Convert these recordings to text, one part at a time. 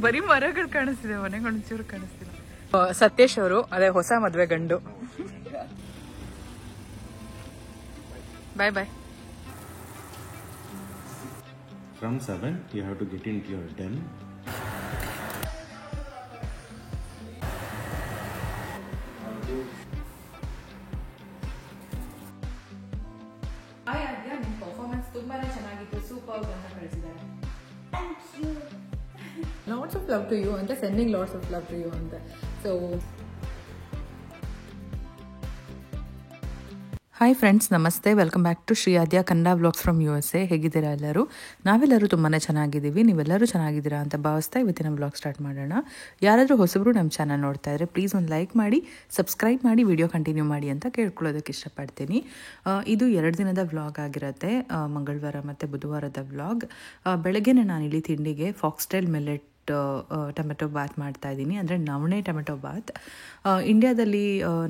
ಬರೀ ಮರಗಳು ಕಾಣಿಸ್ತಿದೆ, ಮನೆಗಳು ಒಂಚೂರು ಕಾಣಿಸ್ತಿಲ್ಲ. ಸತೀಶ್ ಅವರು ಅದೇ ಹೊಸ ಮದ್ವೆ ಗಂಡು. Bye bye. From 7, you have to get into your den. Hi Adya, ನಿಮ್ಮ ಪರ್ಫಾರ್ಮೆನ್ಸ್ ತುಂಬಾನೇ ಚೆನ್ನಾಗಿತ್ತು, ಸೂಪರ್ ಅಂತ ಕಳಿಸಿದ್ದಾರೆ. Lots of love to you ಅಂತ, sending lots of love to you ಅಂತ. So ಹಾಯ್ ಫ್ರೆಂಡ್ಸ್, ನಮಸ್ತೆ, welcome back to Shri Adya Kannada vlogs from USA. ಹೇಗಿದ್ದೀರಾ ಎಲ್ಲರೂ? ನಾವೆಲ್ಲರೂ ತುಂಬಾ ಚೆನ್ನಾಗಿದ್ದೀವಿ, ನೀವೆಲ್ಲರೂ ಚೆನ್ನಾಗಿದ್ದೀರಾ ಅಂತ ಭಾವಿಸ್ತಾ ಇವತ್ತಿನ ವ್ಲಾಗ್ ಸ್ಟಾರ್ಟ್ ಮಾಡೋಣ. ಯಾರಾದರೂ ಹೊಸಬರು ನಮ್ಮ ಚಾನಲ್ ನೋಡ್ತಾ ಇದ್ರೆ ಪ್ಲೀಸ್ ಒಂದು ಲೈಕ್ ಮಾಡಿ, ಸಬ್ಸ್ಕ್ರೈಬ್ ಮಾಡಿ, ವಿಡಿಯೋ ಕಂಟಿನ್ಯೂ ಮಾಡಿ ಅಂತ ಕೇಳ್ಕೊಳ್ಳೋದಕ್ಕೆ ಇಷ್ಟಪಡ್ತೀನಿ. ಇದು 2 ದಿನದ ವ್ಲಾಗ್ ಆಗಿರುತ್ತೆ, ಮಂಗಳವಾರ ಮತ್ತು ಬುಧವಾರದ ವ್ಲಾಗ್. ಬೆಳಗ್ಗೆನೇ ನಾನು ಇಲ್ಲಿ ತಿಂಡಿಗೆ ಫಾಕ್ಸ್ಟೈಲ್ ಮಿಲ್ಲೆಟ್ ಟೊಮೆಟೊ ಬಾತ್ ಮಾಡ್ತಾ ಇದ್ದೀನಿ, ಅಂದರೆ ನವಣೆ ಟೊಮೆಟೊ ಬಾತ್. ಇಂಡಿಯಾದಲ್ಲಿ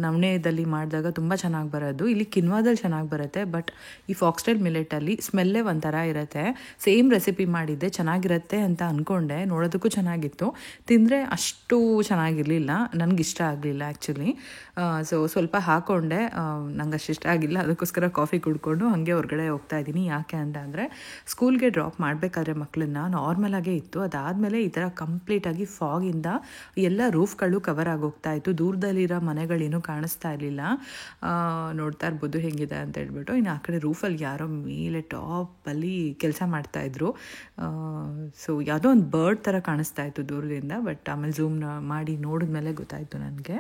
ನವಣೆದಲ್ಲಿ ಮಾಡಿದಾಗ ತುಂಬ ಚೆನ್ನಾಗಿ ಬರೋದು, ಇಲ್ಲಿ ಕಿನ್ವಾದಲ್ಲಿ ಚೆನ್ನಾಗಿ ಬರುತ್ತೆ. ಬಟ್ ಈ ಫಾಕ್ಸ್ಟೈಲ್ ಮಿಲೆಟಲ್ಲಿ ಸ್ಮೆಲ್ಲೇ ಒಂಥರ ಇರುತ್ತೆ. ಸೇಮ್ ರೆಸಿಪಿ ಮಾಡಿದ್ದೆ, ಚೆನ್ನಾಗಿರುತ್ತೆ ಅಂತ ಅಂದ್ಕೊಂಡೆ, ನೋಡೋದಕ್ಕೂ ಚೆನ್ನಾಗಿತ್ತು. ತಿಂದರೆ ಅಷ್ಟು ಚೆನ್ನಾಗಿರಲಿಲ್ಲ, ನನಗಿಷ್ಟ ಆಗಲಿಲ್ಲ ಆ್ಯಕ್ಚುಲಿ. ಸೊ ಸ್ವಲ್ಪ ಹಾಕ್ಕೊಂಡೆ, ನಂಗೆ ಅಷ್ಟು ಇಷ್ಟ ಆಗಿಲ್ಲ, ಅದಕ್ಕೋಸ್ಕರ ಕಾಫಿ ಕುಡ್ಕೊಂಡು ಹಾಗೆ ಹೊರಗಡೆ ಹೋಗ್ತಾ ಇದ್ದೀನಿ. ಯಾಕೆ ಅಂತ ಅಂದರೆ ಸ್ಕೂಲ್ಗೆ ಡ್ರಾಪ್ ಮಾಡಬೇಕಾದ್ರೆ ಮಕ್ಕಳನ್ನ ನಾರ್ಮಲಾಗೇ ಇತ್ತು, ಅದಾದಮೇಲೆ ಈ ಥರ ಕಂಪ್ಲೀಟಾಗಿ ಫಾಗಿಂದ ಎಲ್ಲ ರೂಫ್ಗಳು ಕವರ್ ಆಗೋಗ್ತಾ ಇತ್ತು, ದೂರದಲ್ಲಿರೋ ಮನೆಗಳೇನೂ ಕಾಣಿಸ್ತಾ ಇರಲಿಲ್ಲ. ನೋಡ್ತಾ ಇರ್ಬೋದು ಹೆಂಗಿದೆ ಅಂತ ಹೇಳ್ಬಿಟ್ಟು. ಇನ್ನು ಆ ಕಡೆ ರೂಫಲ್ಲಿ ಯಾರೋ ಮೇಲೆ ಟಾಪಲ್ಲಿ ಕೆಲಸ ಮಾಡ್ತಾಯಿದ್ರು. ಸೊ ಯಾವುದೋ ಒಂದು ಬರ್ಡ್ ಥರ ಕಾಣಿಸ್ತಾ ಇತ್ತು ದೂರದಿಂದ, ಬಟ್ ಆಮೇಲೆ ಝೂಮ್ ಮಾಡಿ ನೋಡಿದ್ಮೇಲೆ ಗೊತ್ತಾಯಿತು ನನಗೆ.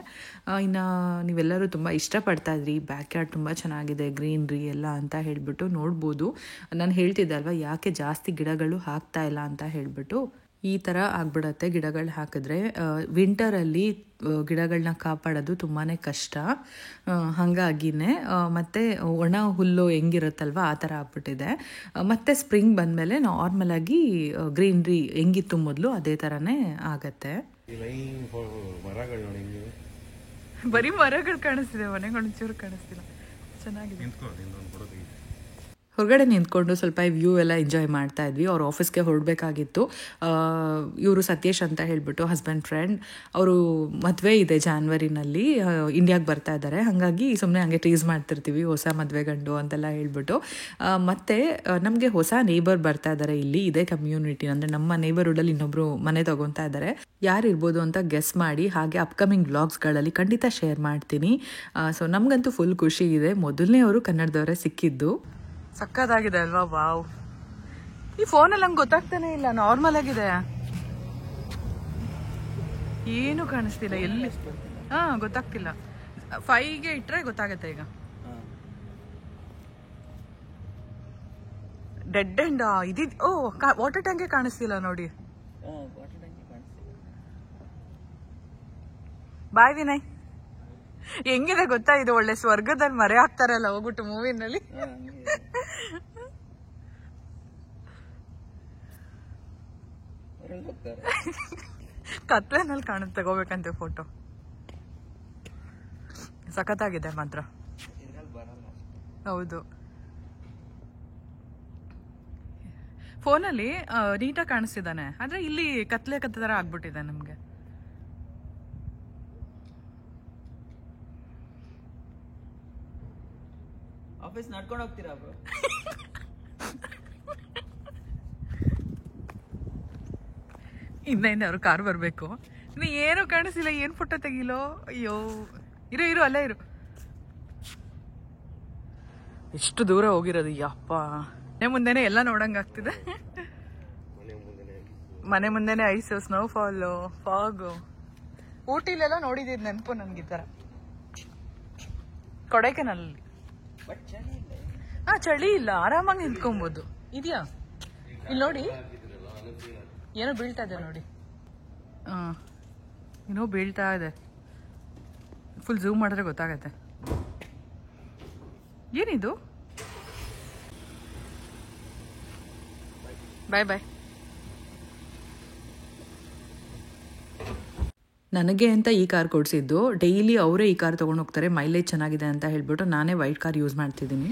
ಇನ್ನು ನೀವೆಲ್ಲರೂ ತುಂಬ ಇಷ್ಟಪಡ್ತಾ ಇದ್ರಿ, ಬ್ಯಾಕ್ ಯಾರ್ಡ್ ತುಂಬ ಚೆನ್ನಾಗಿದೆ, ಗ್ರೀನ್ರಿ ಎಲ್ಲ ಅಂತ ಹೇಳಿಬಿಟ್ಟು ನೋಡ್ಬೋದು. ನಾನು ಹೇಳ್ತಿದ್ದೆ ಅಲ್ವಾ ಯಾಕೆ ಜಾಸ್ತಿ ಗಿಡಗಳು ಹಾಕ್ತಾ ಇಲ್ಲ ಅಂತ ಹೇಳಿಬಿಟ್ಟು. ಈ ಥರ ಆಗ್ಬಿಡತ್ತೆ ಗಿಡಗಳು ಹಾಕಿದ್ರೆ. ವಿಂಟರಲ್ಲಿ ಗಿಡಗಳನ್ನ ಕಾಪಾಡೋದು ತುಂಬಾ ಕಷ್ಟ, ಹಾಗಾಗಿನೇ. ಮತ್ತು ಒಣ ಹುಲ್ಲು ಹೆಂಗಿರುತ್ತಲ್ವ ಆ ಥರ ಆಗ್ಬಿಟ್ಟಿದೆ. ಮತ್ತು ಸ್ಪ್ರಿಂಗ್ ಬಂದಮೇಲೆ ನಾರ್ಮಲಾಗಿ ಗ್ರೀನ್ರಿ ಹೆಂಗಿತ್ತು ಮೊದಲು ಅದೇ ಥರನೇ ಆಗತ್ತೆ. ಬರೀ ಮರಗಳು ಕಾಣಿಸ್ತಿದೆ, ಮನೆಗಳು ಒಂಚೂರು ಕಾಣಿಸ್ತಿಲ್ಲ. ಚೆನ್ನಾಗಿದೆ. ಹೊರಗಡೆ ನಿಂತ್ಕೊಂಡು ಸ್ವಲ್ಪ ವ್ಯೂ ಎಲ್ಲ ಎಂಜಾಯ್ ಮಾಡ್ತಾ ಇದ್ವಿ. ಅವ್ರ ಆಫೀಸ್ಗೆ ಹೊರಡಬೇಕಾಗಿತ್ತು. ಇವರು ಸತೀಶ್ ಅಂತ ಹೇಳಿಬಿಟ್ಟು ಹಸ್ಬೆಂಡ್ ಫ್ರೆಂಡ್, ಅವರು ಮದುವೆ ಇದೆ ಜಾನ್ವರಿನಲ್ಲಿ, ಇಂಡಿಯಾಗೆ ಬರ್ತಾ ಇದ್ದಾರೆ. ಹಾಗಾಗಿ ಸುಮ್ಮನೆ ಹಂಗೆ ಟೀಸ್ ಮಾಡ್ತಿರ್ತೀವಿ, ಹೊಸ ಮದುವೆ ಗಂಡು ಅಂತೆಲ್ಲ ಹೇಳ್ಬಿಟ್ಟು. ಮತ್ತು ನಮಗೆ ಹೊಸ ನೇಬರ್ ಬರ್ತಾ ಇದ್ದಾರೆ ಇಲ್ಲಿ, ಇದೇ ಕಮ್ಯುನಿಟಿ, ಅಂದರೆ ನಮ್ಮ ನೇಬರ್ಹುಡಲ್ಲಿ ಇನ್ನೊಬ್ಬರು ಮನೆ ತಗೊತಾ ಇದ್ದಾರೆ. ಯಾರಿರ್ಬೋದು ಅಂತ ಗೆಸ್ ಮಾಡಿ, ಹಾಗೆ ಅಪ್ಕಮಿಂಗ್ ವ್ಲಾಗ್ಸ್ಗಳಲ್ಲಿ ಖಂಡಿತ ಶೇರ್ ಮಾಡ್ತೀನಿ. ಸೊ ನಮಗಂತೂ ಫುಲ್ ಖುಷಿ ಇದೆ, ಮೊದಲನೇ ಅವರು ಕನ್ನಡದವರೇ ಸಿಕ್ಕಿದ್ದು. ಸಕ್ಕತ್ತಾಗಿದೆ ಅಲ್ವಾ? ವಾವ್. ಈ ಫೋನಲ್ಲಿ ಹಂಗೆ ಗೊತ್ತಾಗ್ತಾನೆ ಇಲ್ಲ, ನಾರ್ಮಲ್ ಆಗಿದೆ, ಏನು ಕಾಣಿಸ್ತಿಲ್ಲ ಎಲ್ಲಿ. ಗೊತ್ತಾಗ್ತಿಲ್ಲ. 5ಗೆ ಇಟ್ಟರೆ ಗೊತ್ತಾಗತ್ತೆ. ಈಗ ಡೆಡ್ ಎಂಡ್ ಇದಿದ್. ವಾಟರ್ ಟ್ಯಾಂಕೆ ಕಾಣಿಸ್ತಿಲ್ಲ ನೋಡಿ. ಬಾಯ್ ವಿನಯ್. ಹೆಂಗಿದೆ ಗೊತ್ತಾ, ಇದು ಒಳ್ಳೆ ಸ್ವರ್ಗದಲ್ಲಿ ಮರೆ ಹಾಕ್ತಾರಲ್ಲ ಹೋಗ್ಬಿಟ್ಟು ಮೂವಿನಲ್ಲಿ. ಕತ್ಲೆನಲ್ಲಿ ಕಾಣುತ್ತೆ, ತಗೋಬೇಕಂತೆ ಫೋಟೋ. ಸಖತ್ತಾಗಿದೆ ಮಾತ್ರ. ಹೌದು, ಫೋನಲ್ಲಿ ನೀಟಾಗಿ ಕಾಣಿಸ್ತಿದ್ದಾನೆ, ಆದ್ರೆ ಇಲ್ಲಿ ಕತ್ಲೆ ತರ ಆಗ್ಬಿಟ್ಟಿದೆ ನಮ್ಗೆ. ಆಫೀಸ್ ನಡ್ಕೊಂಡು ಹೋಗ್ತೀರಾ ಬ್ರೋ? ಇನ್ನೇನು ಅವ್ರು ಕಾರ್ ಬರಬೇಕು. ಇನ್ನು ಏನೂ ಕಾಣಿಸಿಲ್ಲ, ಏನು ಫೋಟೋ ತೆಗಿಲೋ. ಅಯ್ಯೋ, ಇರು ಅಲ್ಲೇ ಇರು. ಎಷ್ಟು ದೂರ ಹೋಗಿರೋದು ಯಪ್ಪ. ಮನೆ ಮುಂದೆನೆ ಎಲ್ಲ ನೋಡಂಗಾಗ್ತಿದೆ. ಮನೆ ಮುಂದೆನೆ ಐಸು, ಸ್ನೋಫಾಲು, ಫಾಗು. ಊಟಿಲೆಲ್ಲ ನೋಡಿದಿದ್ದು ನೆನಪು ನನ್ಗೆ ಈ ಥರ. ಕೊಡೈಕೆನಲ್ಲಿ ಚಳಿ ಇಲ್ಲ, ಆರಾಮಾಗಿ ನಿಂತ್ಕೊಬೋದು. ಇದೆಯಾ ಇಲ್ಲಿ ನೋಡಿ, ಏನೋ ಬೀಳ್ತಾ ಇದೆ ನೋಡಿ. ಏನೋ ಬೀಳ್ತಾ ಇದೆ, ಫುಲ್ ಝೂಮ್ ಮಾಡಿದ್ರೆ ಗೊತ್ತಾಗತ್ತೆ. ಏನಿದು? ಬಾಯ್ ಬಾಯ್. ನನಗೆ ಅಂತ ಈ ಕಾರ್ ಕೊಡಿಸಿದ್ದು, ಡೈಲಿ ಅವರೇ ಈ ಕಾರ್ ತೊಗೊಂಡು ಹೋಗ್ತಾರೆ, ಮೈಲೇಜ್ ಚೆನ್ನಾಗಿದೆ ಅಂತ ಹೇಳ್ಬಿಟ್ಟು ನಾನೇ ವೈಟ್ ಕಾರ್ ಯೂಸ್ ಮಾಡ್ತಿದ್ದೀನಿ.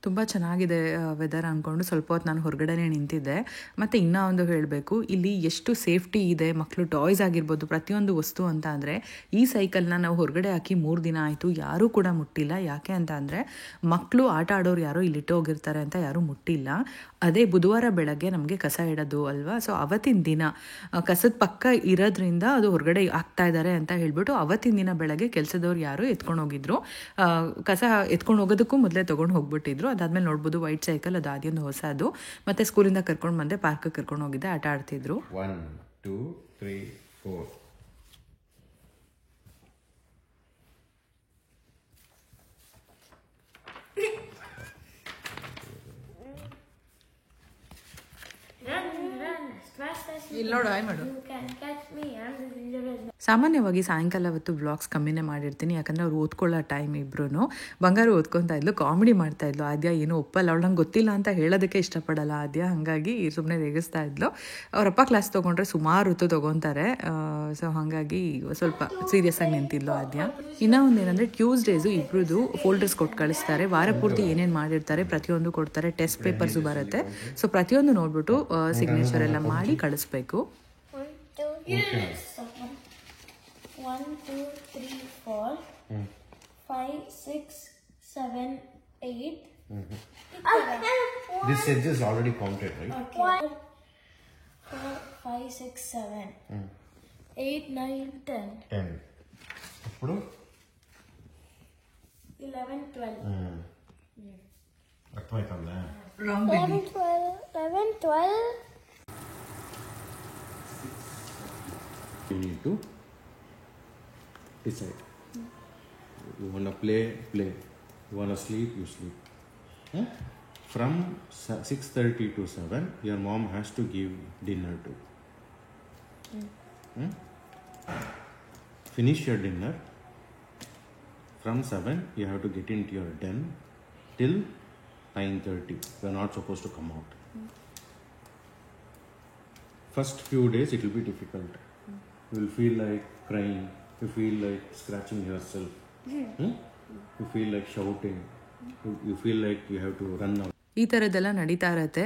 ತುಂಬ ಚೆನ್ನಾಗಿದೆ ವೆದರ್ ಅಂದ್ಕೊಂಡು ಸ್ವಲ್ಪ ಹೊತ್ತು ನಾನು ಹೊರಗಡೆನೇ ನಿಂತಿದ್ದೆ. ಮತ್ತು ಇನ್ನೂ ಒಂದು ಹೇಳಬೇಕು, ಇಲ್ಲಿ ಎಷ್ಟು ಸೇಫ್ಟಿ ಇದೆ, ಮಕ್ಕಳು ಟಾಯ್ಸ್ ಆಗಿರ್ಬೋದು ಪ್ರತಿಯೊಂದು ವಸ್ತು ಅಂತ ಅಂದರೆ ಈ ಸೈಕಲ್ನ ನಾವು ಹೊರಗಡೆ ಹಾಕಿ 3 ದಿನ ಆಯಿತು, ಯಾರೂ ಕೂಡ ಮುಟ್ಟಿಲ್ಲ. ಯಾಕೆ ಅಂತ ಅಂದರೆ ಮಕ್ಕಳು ಆಟ ಆಡೋರು ಯಾರೋ ಇಲ್ಲಿಟ್ಟು ಹೋಗಿರ್ತಾರೆ ಅಂತ ಯಾರೂ ಮುಟ್ಟಿಲ್ಲ. ಅದೇ ಬುಧವಾರ ಬೆಳಗ್ಗೆ ನಮಗೆ ಕಸ ಇಡೋದು ಅಲ್ವಾ, ಸೊ ಅವತ್ತಿನ ದಿನ ಕಸದ ಪಕ್ಕ ಇರೋದ್ರಿಂದ ಅದು ಹೊರಗಡೆ ಹಾಕ್ತಾ ಇದ್ದಾರೆ ಅಂತ ಹೇಳ್ಬಿಟ್ಟು ಅವತ್ತಿನ ದಿನ ಬೆಳಗ್ಗೆ ಕೆಲಸದವ್ರು ಯಾರು ಎತ್ಕೊಂಡು ಹೋಗಿದ್ರು. ಕಸ ಎತ್ಕೊಂಡು ಹೋಗೋದಕ್ಕೂ ಮೊದಲೇ ತೊಗೊಂಡು ಹೋಗ್ಬಿಟ್ಟಿದ್ರು. ಅದಾದಮೇಲೆ ನೋಡ್ಬೋದು ವೈಟ್ ಸೈಕಲ್, ಅದು ಆದ್ಯೊಂದು ಹೊಸದು. ಮತ್ತು ಸ್ಕೂಲಿಂದ ಕರ್ಕೊಂಡು ಬಂದೆ, ಪಾರ್ಕಿಗೆ ಕರ್ಕೊಂಡು ಹೋಗಿದ್ದೆ, ಆಟ ಆಡ್ತಿದ್ರು. 1, 2, 3, 4. ಇಲ್ಲಿ ನೋಡು, ಆಯ್ ಮಾಡು. ಸಾಮಾನ್ಯವಾಗಿ ಸಾಯಂಕಾಲ ಹೊತ್ತು ವ್ಲಾಗ್ಸ್ ಕಮ್ಮಿನೇ ಮಾಡಿರ್ತೀನಿ, ಯಾಕಂದರೆ ಅವ್ರು ಓದ್ಕೊಳ್ಳೋ ಟೈಮ್ ಇಬ್ರು. ಬಂಗಾರು ಓದ್ಕೊತಾ ಇದ್ಲು, ಕಾಮಿಡಿ ಮಾಡ್ತಾ ಇದ್ಲು. ಆದ್ಯ ಏನೂ ಒಪ್ಪಲ್ಲ, ಅವಳು ನಂಗೆ ಗೊತ್ತಿಲ್ಲ ಅಂತ ಹೇಳೋದಕ್ಕೆ ಇಷ್ಟಪಡಲ್ಲ ಆದ್ಯ, ಹಾಗಾಗಿ ಸುಮ್ಮನೆ ರೇಗಿಸ್ತಾ ಇದ್ಲು. ಅವರಪ್ಪ ಕ್ಲಾಸ್ ತೊಗೊಂಡ್ರೆ ಸುಮಾರು ಹೊತ್ತು ತೊಗೊತಾರೆ, ಸೊ ಹಾಗಾಗಿ ಸ್ವಲ್ಪ ಸೀರಿಯಸ್ ಆಗಿ ನಿಂತಿದ್ಲು ಆದ್ಯ. ಇನ್ನೂ ಒಂದೇನಂದರೆ ಟ್ಯೂಸ್ಡೇಸು ಇಬ್ರದ್ದು ಫೋಲ್ಡರ್ಸ್ ಕೊಟ್ಟು ಕಳಿಸ್ತಾರೆ, ವಾರ ಪೂರ್ತಿ ಏನೇನು ಮಾಡಿರ್ತಾರೆ ಪ್ರತಿಯೊಂದು ಕೊಡ್ತಾರೆ, ಟೆಸ್ಟ್ ಪೇಪರ್ಸು ಬರುತ್ತೆ. ಸೊ ಪ್ರತಿಯೊಂದು ನೋಡ್ಬಿಟ್ಟು ಸಿಗ್ನೇಚರ್ ಎಲ್ಲ ಮಾಡಿ ಕಳಿಸ್ಬೇಕು. 1, 2, 3, 4, 5, 6, 7, 8. This edge is already counted, right? Okay. 4, 5, 6, 7, 8, 9, 10. 10. ఇప్పుడు 11, 12. అర్థమైతుందా? 11, 12. You need to decide. You want to play. You want to sleep, you sleep. From 6:30 to 7, your mom has to give dinner to. Finish your dinner. From 7, you have to get into your den till 9:30. You are not supposed to come out. First few days it will be difficult. You will feel like crying. You feel like scratching yourself. You feel like shouting. You feel like you have to run out. ಈ ಥರದ್ದೆಲ್ಲ ನಡೀತಾ ಇರತ್ತೆ.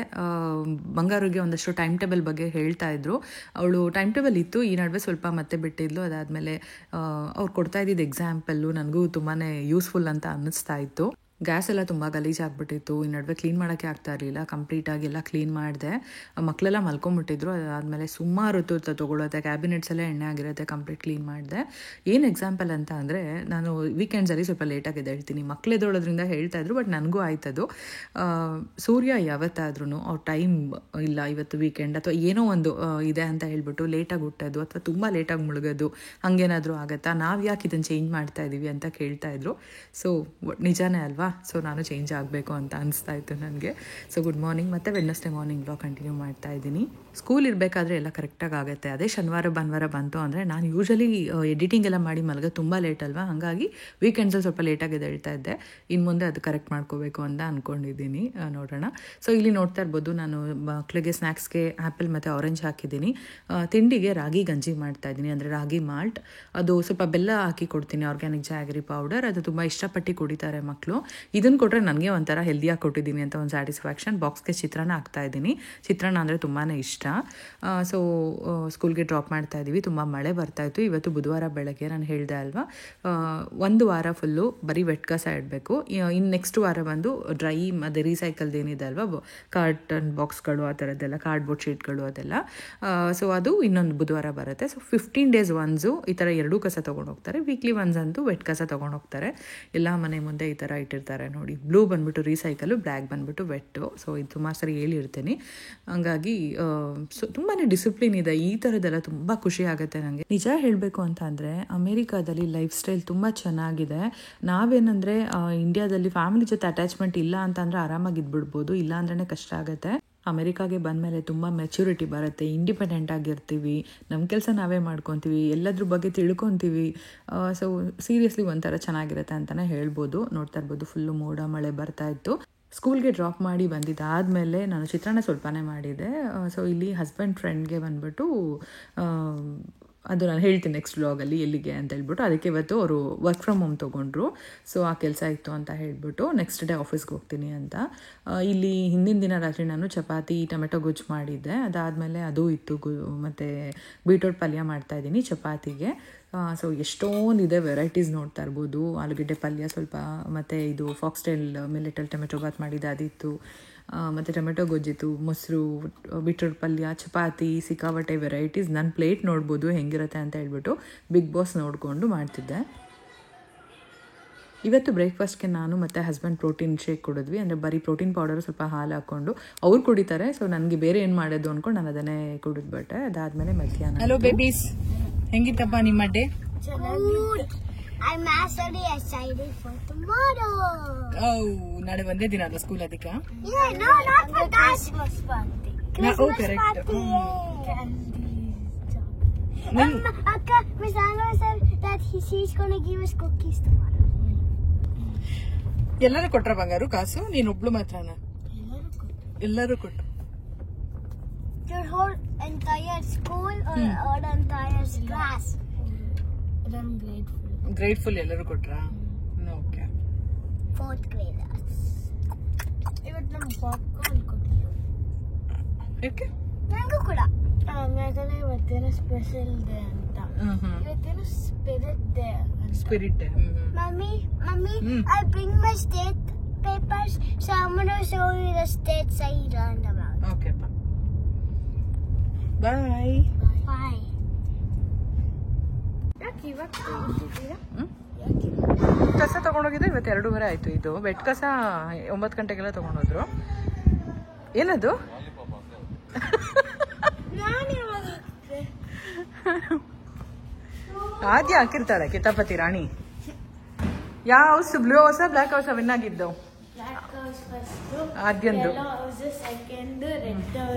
ಬಂಗಾರಿಗೆ ಒಂದಷ್ಟು time table ಬಗ್ಗೆ ಹೇಳ್ತಾ ಇದ್ರು. ಅವಳು time table ಇತ್ತು, ಈ ನಡುವೆ ಸ್ವಲ್ಪ ಮತ್ತೆ ಬಿಟ್ಟಿದ್ಲು. ಅದಾದಮೇಲೆ ಅವ್ರು ಕೊಡ್ತಾ ಇದ್ದಿದ್ದು ಎಕ್ಸಾಂಪಲ್ಲು ನನಗೂ ತುಂಬಾ ಯೂಸ್ಫುಲ್ ಅಂತ ಅನ್ನಿಸ್ತಾ ಇತ್ತು. ಗ್ಯಾಸ್ ಎಲ್ಲ ತುಂಬ ಗಲೀಜಾಗ್ಬಿಟ್ಟಿತ್ತು, ಈ ನಡುವೆ ಕ್ಲೀನ್ ಮಾಡೋಕ್ಕೆ ಆಗ್ತಾ ಇರಲಿಲ್ಲ. ಕಂಪ್ಲೀಟಾಗಿ ಎಲ್ಲ ಕ್ಲೀನ್ ಮಾಡಿದೆ. ಮಕ್ಕಳೆಲ್ಲ ಮಲ್ಕೊಂಬಿಟ್ಟಿದ್ರು. ಅದಾದಮೇಲೆ ಸುಮಾರು ಹೊತ್ತು ತೊಗೊಳುತ್ತೆ, ಕ್ಯಾಬಿನೆಟ್ಸ್ ಎಲ್ಲ ಎಣ್ಣೆ ಆಗಿರುತ್ತೆ, ಕಂಪ್ಲೀಟ್ ಕ್ಲೀನ್ ಮಾಡಿದೆ. ಏನು ಎಕ್ಸಾಂಪಲ್ ಅಂತ ಅಂದರೆ, ನಾನು ವೀಕೆಂಡ್ಸಲ್ಲಿ ಸ್ವಲ್ಪ ಲೇಟಾಗಿ ಎದ್ದೇಳ್ತೀನಿ. ಮಕ್ಕಳು ಎದ್ದೇಳೋದ್ರಿಂದ ಹೇಳ್ತಾಯಿದ್ರು, ಬಟ್ ನನಗೂ ಆಯ್ತದು. ಸೂರ್ಯ ಯಾವತ್ತಾದ್ರೂ ಅವ್ರ ಟೈಮ್ ಇಲ್ಲ, ಇವತ್ತು ವೀಕೆಂಡ್ ಅಥವಾ ಏನೋ ಒಂದು ಇದೆ ಅಂತ ಹೇಳ್ಬಿಟ್ಟು ಲೇಟಾಗಿ ಹುಟ್ಟೋದು ಅಥವಾ ತುಂಬ ಲೇಟಾಗಿ ಮುಳುಗೋದು ಹಂಗೇನಾದರೂ ಆಗುತ್ತಾ, ನಾವು ಯಾಕೆ ಇದನ್ನು ಚೇಂಜ್ ಮಾಡ್ತಾ ಇದ್ದೀವಿ ಅಂತ ಕೇಳ್ತಾಯಿದ್ರು. ಸೊ ನಿಜಾನೇ ಅಲ್ವಾ, ಸೊ ನಾನು ಚೇಂಜ್ ಆಗಬೇಕು ಅಂತ ಅನಿಸ್ತಾ ಇತ್ತು ನನಗೆ. ಸೊ ಗುಡ್ ಮಾರ್ನಿಂಗ್, ಮತ್ತು ವೆಡ್ನೆಸ್ಡೇ ಮಾರ್ನಿಂಗ್ ಬ್ಲಾಗ್ ಕಂಟಿನ್ಯೂ ಮಾಡ್ತಾ ಇದ್ದೀನಿ. ಸ್ಕೂಲ್ ಇರಬೇಕಾದ್ರೆ ಎಲ್ಲ ಕರೆಕ್ಟಾಗಿ ಆಗುತ್ತೆ. ಅದೇ ಶನಿವಾರ ಭಾನುವಾರ ಬಂತು ಅಂದರೆ ನಾನು ಯೂಶಲಿ ಎಡಿಟಿಂಗ್ ಎಲ್ಲ ಮಾಡಿ ಮಲಗೋದು ತುಂಬ ಲೇಟ್ ಅಲ್ವಾ, ಹಾಗಾಗಿ ವೀಕೆಂಡ್ಸಲ್ಲಿ ಸ್ವಲ್ಪ ಲೇಟಾಗಿ ಎದ್ದೇಳ್ತಾ ಇದ್ದೆ. ಇನ್ನು ಮುಂದೆ ಅದು ಕರೆಕ್ಟ್ ಮಾಡ್ಕೋಬೇಕು ಅಂತ ಅಂದ್ಕೊಂಡಿದ್ದೀನಿ, ನೋಡೋಣ. ಸೊ ಇಲ್ಲಿ ನೋಡ್ತಾ ಇರ್ಬೋದು, ನಾನು ಮಕ್ಕಳಿಗೆ ಸ್ನ್ಯಾಕ್ಸ್ಗೆ ಆ್ಯಪಲ್ ಮತ್ತು ಆರೆಂಜ್ ಹಾಕಿದ್ದೀನಿ. ತಿಂಡಿಗೆ ರಾಗಿ ಗಂಜಿ ಮಾಡ್ತಾಯಿದ್ದೀನಿ, ಅಂದರೆ ರಾಗಿ ಮಾಲ್ಟ್. ಅದು ಸ್ವಲ್ಪ ಬೆಲ್ಲ ಹಾಕಿ ಕೊಡ್ತೀನಿ, ಆರ್ಗ್ಯಾನಿಕ್ ಜಾಗರಿ ಪೌಡರ್. ಅದು ತುಂಬ ಇಷ್ಟಪಟ್ಟು ಕುಡಿತಾರೆ ಮಕ್ಕಳು. ಇದನ್ನು ಕೊಟ್ಟರೆ ನನಗೆ ಒಂಥರ ಹೆಲ್ದಿಯಾಗಿ ಕೊಟ್ಟಿದ್ದೀನಿ ಅಂತ ಒಂದು ಸ್ಯಾಟಿಸ್ಫ್ಯಾಕ್ಷನ್. ಬಾಕ್ಸ್ಗೆ ಚಿತ್ರಾನ್ನ ಹಾಕ್ತಾಯಿದ್ದೀನಿ. ಚಿತ್ರಾನ್ನ ಅಂದರೆ ತುಂಬಾ ಇಷ್ಟ. ಸೊ ಸ್ಕೂಲ್ಗೆ ಡ್ರಾಪ್ ಮಾಡ್ತಾ ಇದ್ದೀವಿ. ತುಂಬ ಮಳೆ ಬರ್ತಾಯಿತ್ತು. ಇವತ್ತು ಬುಧವಾರ ಬೆಳಗ್ಗೆ ನಾನು ಹೇಳಿದೆ ಅಲ್ವಾ, ಒಂದು ವಾರ ಫುಲ್ಲು ಬರೀ ವೆಟ್ ಕಸ ಇಡಬೇಕು. ಇನ್ನು ನೆಕ್ಸ್ಟ್ ವಾರ ಬಂದು ಡ್ರೈ ಮತ್ತು ರೀಸೈಕಲ್ದು ಏನಿದೆ ಅಲ್ವಾ, ಕಾರ್ಟನ್ ಬಾಕ್ಸ್ಗಳು ಆ ಥರದ್ದೆಲ್ಲ, ಕಾರ್ಡ್ಬೋರ್ಡ್ ಶೀಟ್ಗಳು ಅದೆಲ್ಲ. ಸೊ ಅದು ಇನ್ನೊಂದು ಬುಧವಾರ ಬರುತ್ತೆ. ಸೊ 15 days ಒನ್ಸು ಈ ಥರ ಎರಡೂ ಕಸ ತೊಗೊಂಡು ಹೋಗ್ತಾರೆ. ವೀಕ್ಲಿ ಒನ್ಸ್ ಅಂತೂ ವೆಟ್ ಕಸ ತೊಗೊಂಡು ಹೋಗ್ತಾರೆ. ಎಲ್ಲ ಮನೆ ಮುಂದೆ ಈ ಥರ ಇಟ್ಟಿರ್ತಾರೆ ನೋಡಿ. ಬ್ಲೂ ಬಂದುಬಿಟ್ಟು ರೀಸೈಕಲು, ಬ್ಲ್ಯಾಕ್ ಬಂದುಬಿಟ್ಟು ವೆಟ್ಟು. ಸೊ ಇದು ಸುಮಾರು ಸರಿ ಹೇಳಿರ್ತೀನಿ. ಹಂಗಾಗಿ ಸೊ ತುಂಬಾ ಡಿಸಿಪ್ಲಿನ್ ಇದೆ. ಈ ಥರದ್ದೆಲ್ಲ ತುಂಬ ಖುಷಿ ಆಗುತ್ತೆ ನನಗೆ. ನಿಜ ಹೇಳಬೇಕು ಅಂತ ಅಂದರೆ ಅಮೇರಿಕಾದಲ್ಲಿ ಲೈಫ್ ಸ್ಟೈಲ್ ತುಂಬ ಚೆನ್ನಾಗಿದೆ. ನಾವೇನಂದರೆ ಇಂಡಿಯಾದಲ್ಲಿ ಫ್ಯಾಮಿಲಿ ಜೊತೆ ಅಟ್ಯಾಚ್ಮೆಂಟ್ ಇಲ್ಲ ಅಂತಂದರೆ ಆರಾಮಾಗಿ ಇದ್ಬಿಡ್ಬೋದು, ಇಲ್ಲ ಅಂದ್ರೇ ಕಷ್ಟ ಆಗುತ್ತೆ. ಅಮೆರಿಕಾಗೆ ಬಂದಮೇಲೆ ತುಂಬ ಮೆಚ್ಯೂರಿಟಿ ಬರುತ್ತೆ, ಇಂಡಿಪೆಂಡೆಂಟ್ ಆಗಿರ್ತೀವಿ, ನಮ್ಮ ಕೆಲಸ ನಾವೇ ಮಾಡ್ಕೊತೀವಿ, ಎಲ್ಲದ್ರ ಬಗ್ಗೆ ತಿಳ್ಕೊತೀವಿ. ಸೊ ಸೀರಿಯಸ್ಲಿ ಒಂಥರ ಚೆನ್ನಾಗಿರುತ್ತೆ ಅಂತಲೇ ಹೇಳ್ಬೋದು. ನೋಡ್ತಾ ಇರ್ಬೋದು, ಫುಲ್ಲು ಮೋಡ ಮಳೆ ಬರ್ತಾಯಿತ್ತು. ಸ್ಕೂಲ್ಗೆ ಡ್ರಾಪ್ ಮಾಡಿ ಬಂದಿದ್ದಾದಮೇಲೆ ನಾನು ಚಿತ್ರಾನ್ನ ಸ್ವಲ್ಪನೇ ಮಾಡಿದೆ. ಸೊ ಇಲ್ಲಿ ಹಸ್ಬೆಂಡ್ ಫ್ರೆಂಡ್ಗೆ ಬಂದ್ಬಿಟ್ಟು ಅದು ನಾನು ಹೇಳ್ತೀನಿ ನೆಕ್ಸ್ಟ್ ವ್ಲಾಗಲ್ಲಿ ಎಲ್ಲಿಗೆ ಅಂತ ಹೇಳ್ಬಿಟ್ಟು. ಅದಕ್ಕೆ ಇವತ್ತು ಅವರು ವರ್ಕ್ ಫ್ರಮ್ ಹೋಮ್ ತೊಗೊಂಡ್ರು. ಸೊ ಆ ಕೆಲಸ ಇತ್ತು ಅಂತ ಹೇಳ್ಬಿಟ್ಟು ನೆಕ್ಸ್ಟ್ ಡೇ ಆಫೀಸ್ಗೆ ಹೋಗ್ತೀನಿ ಅಂತ. ಇಲ್ಲಿ ಹಿಂದಿನ ದಿನ ರಾತ್ರಿ ನಾನು ಚಪಾತಿ ಟೊಮೆಟೊ ಗೊಜ್ಜು ಮಾಡಿದ್ದೆ. ಅದಾದಮೇಲೆ ಅದು ಇತ್ತು ಮತ್ತು ಬೀಟ್ರೋಟ್ ಪಲ್ಯ ಮಾಡ್ತಾಯಿದ್ದೀನಿ ಚಪಾತಿಗೆ. ಸೊ ಎಷ್ಟೊಂದಿದೆ ವೆರೈಟೀಸ್ ನೋಡ್ತಾ ಇರ್ಬೋದು. ಆಲೂಗಡ್ಡೆ ಪಲ್ಯ ಸ್ವಲ್ಪ, ಮತ್ತು ಇದು ಫಾಕ್ಸ್ಟೈಲ್ ಮಿಲೆಟಲ್ಲಿ ಟೊಮೆಟೊ ಬಾತ್ ಮಾಡಿದ್ದೆ ಅದಿತ್ತು, ಮತ್ತು ಟೊಮೆಟೊ ಗೊಜ್ಜಿತ್ತು, ಮೊಸರು, ಬೀಟ್ರೋಟ್ ಪಲ್ಯ, ಚಪಾತಿ, ಸಿಕ್ಕಾಪಟ್ಟೆ ವೆರೈಟೀಸ್. ನನ್ನ ಪ್ಲೇಟ್ ನೋಡ್ಬೋದು ಹೆಂಗಿರುತ್ತೆ ಅಂತ ಹೇಳ್ಬಿಟ್ಟು ಬಿಗ್ ಬಾಸ್ ನೋಡಿಕೊಂಡು ಮಾಡ್ತಿದ್ದೆ. ಇವತ್ತು ಬ್ರೇಕ್ಫಾಸ್ಟ್ಗೆ ನಾನು ಮತ್ತು ಹಸ್ಬೆಂಡ್ ಪ್ರೋಟೀನ್ ಶೇಕ್ ಕುಡಿದ್ವಿ. ಅಂದರೆ ಬರೀ ಪ್ರೋಟೀನ್ ಪೌಡರು ಸ್ವಲ್ಪ ಹಾಲು ಹಾಕ್ಕೊಂಡು ಅವ್ರು ಕುಡಿತಾರೆ. ಸೊ ನನಗೆ ಬೇರೆ ಏನು ಮಾಡೋದು ಅಂದ್ಕೊಂಡು ನಾನು ಅದನ್ನೇ ಕುಡಿದ್ಬಿಟ್ಟೆ. ಅದಾದಮೇಲೆ ಮಧ್ಯಾಹ್ನ. ಹಲೋ ಬೇಬೀಸ್, ಹೆಂಗಿತ್ತಪ್ಪ ನಿಮ್ಮ day? I'm actually excited for tomorrow. ನಾಳೆ ಒಂದೇ ದಿನ ಅಲ್ಲ ಸ್ಕೂಲ್ ಅದಕ್ಕೆ? Yeah, no, not for Christmas party. Christmas correct. party. Akka, Miss Anna said that she's going to give us cookies tomorrow. ಎಲ್ಲರೂ ಕೊಟ್ರ ಬಂಗಾರು ಕಾಸು? ನೀನೊಬ್ಳು ಮಾತ್ರನಾ? ಎಲ್ಲರೂ ಕೊಟ್ರು. Your whole entire school or entire class? I'm grateful. Grateful ಎಲ್ಲರೂ ಕೊಟ್ರಾ? Okay. 4th graders. ಇವತ್ತು ನಮ್ಗೆ popcorn ಕೊಟ್ಟಿದ್ರು. ಯಾಕೆ? ನನಗೂ ಕೂಡ. ಯಾಕಂದ್ರೆ ಇವತ್ತೇನೋ ಸ್ಪೆಷಲ್ ಡೇ ಅಂತ. ಇವತ್ತೇನೋ spirit day. Spirit day. Mommy, I bring my state papers, so I'm going to show you the states I learned about. Okay, pa. Bye. Bye. ಕಸ ತಗೊಂಡೋಗಿದ್ದು ಇವತ್ತು 2:30 ಆಯ್ತು. ಇದು ಬೆಟ್ ಕಸ 9 ಗಂಟೆಗೆಲ್ಲ ತಗೊಂಡೋದ್ರು. ಏನದು? ಆದ್ಯ ಹಾಕಿರ್ತಾಳೆ ಕಿತಾಪತಿ ರಾಣಿ. ಯಾವ ಹೌಸ್? ಬ್ಲೂ ಹೌಸ ಬ್ಲ್ಯಾಕ್ ಹೌಸ ವಿನ್ ಆಗಿದ್ದು? ಆದ್ಯಂದು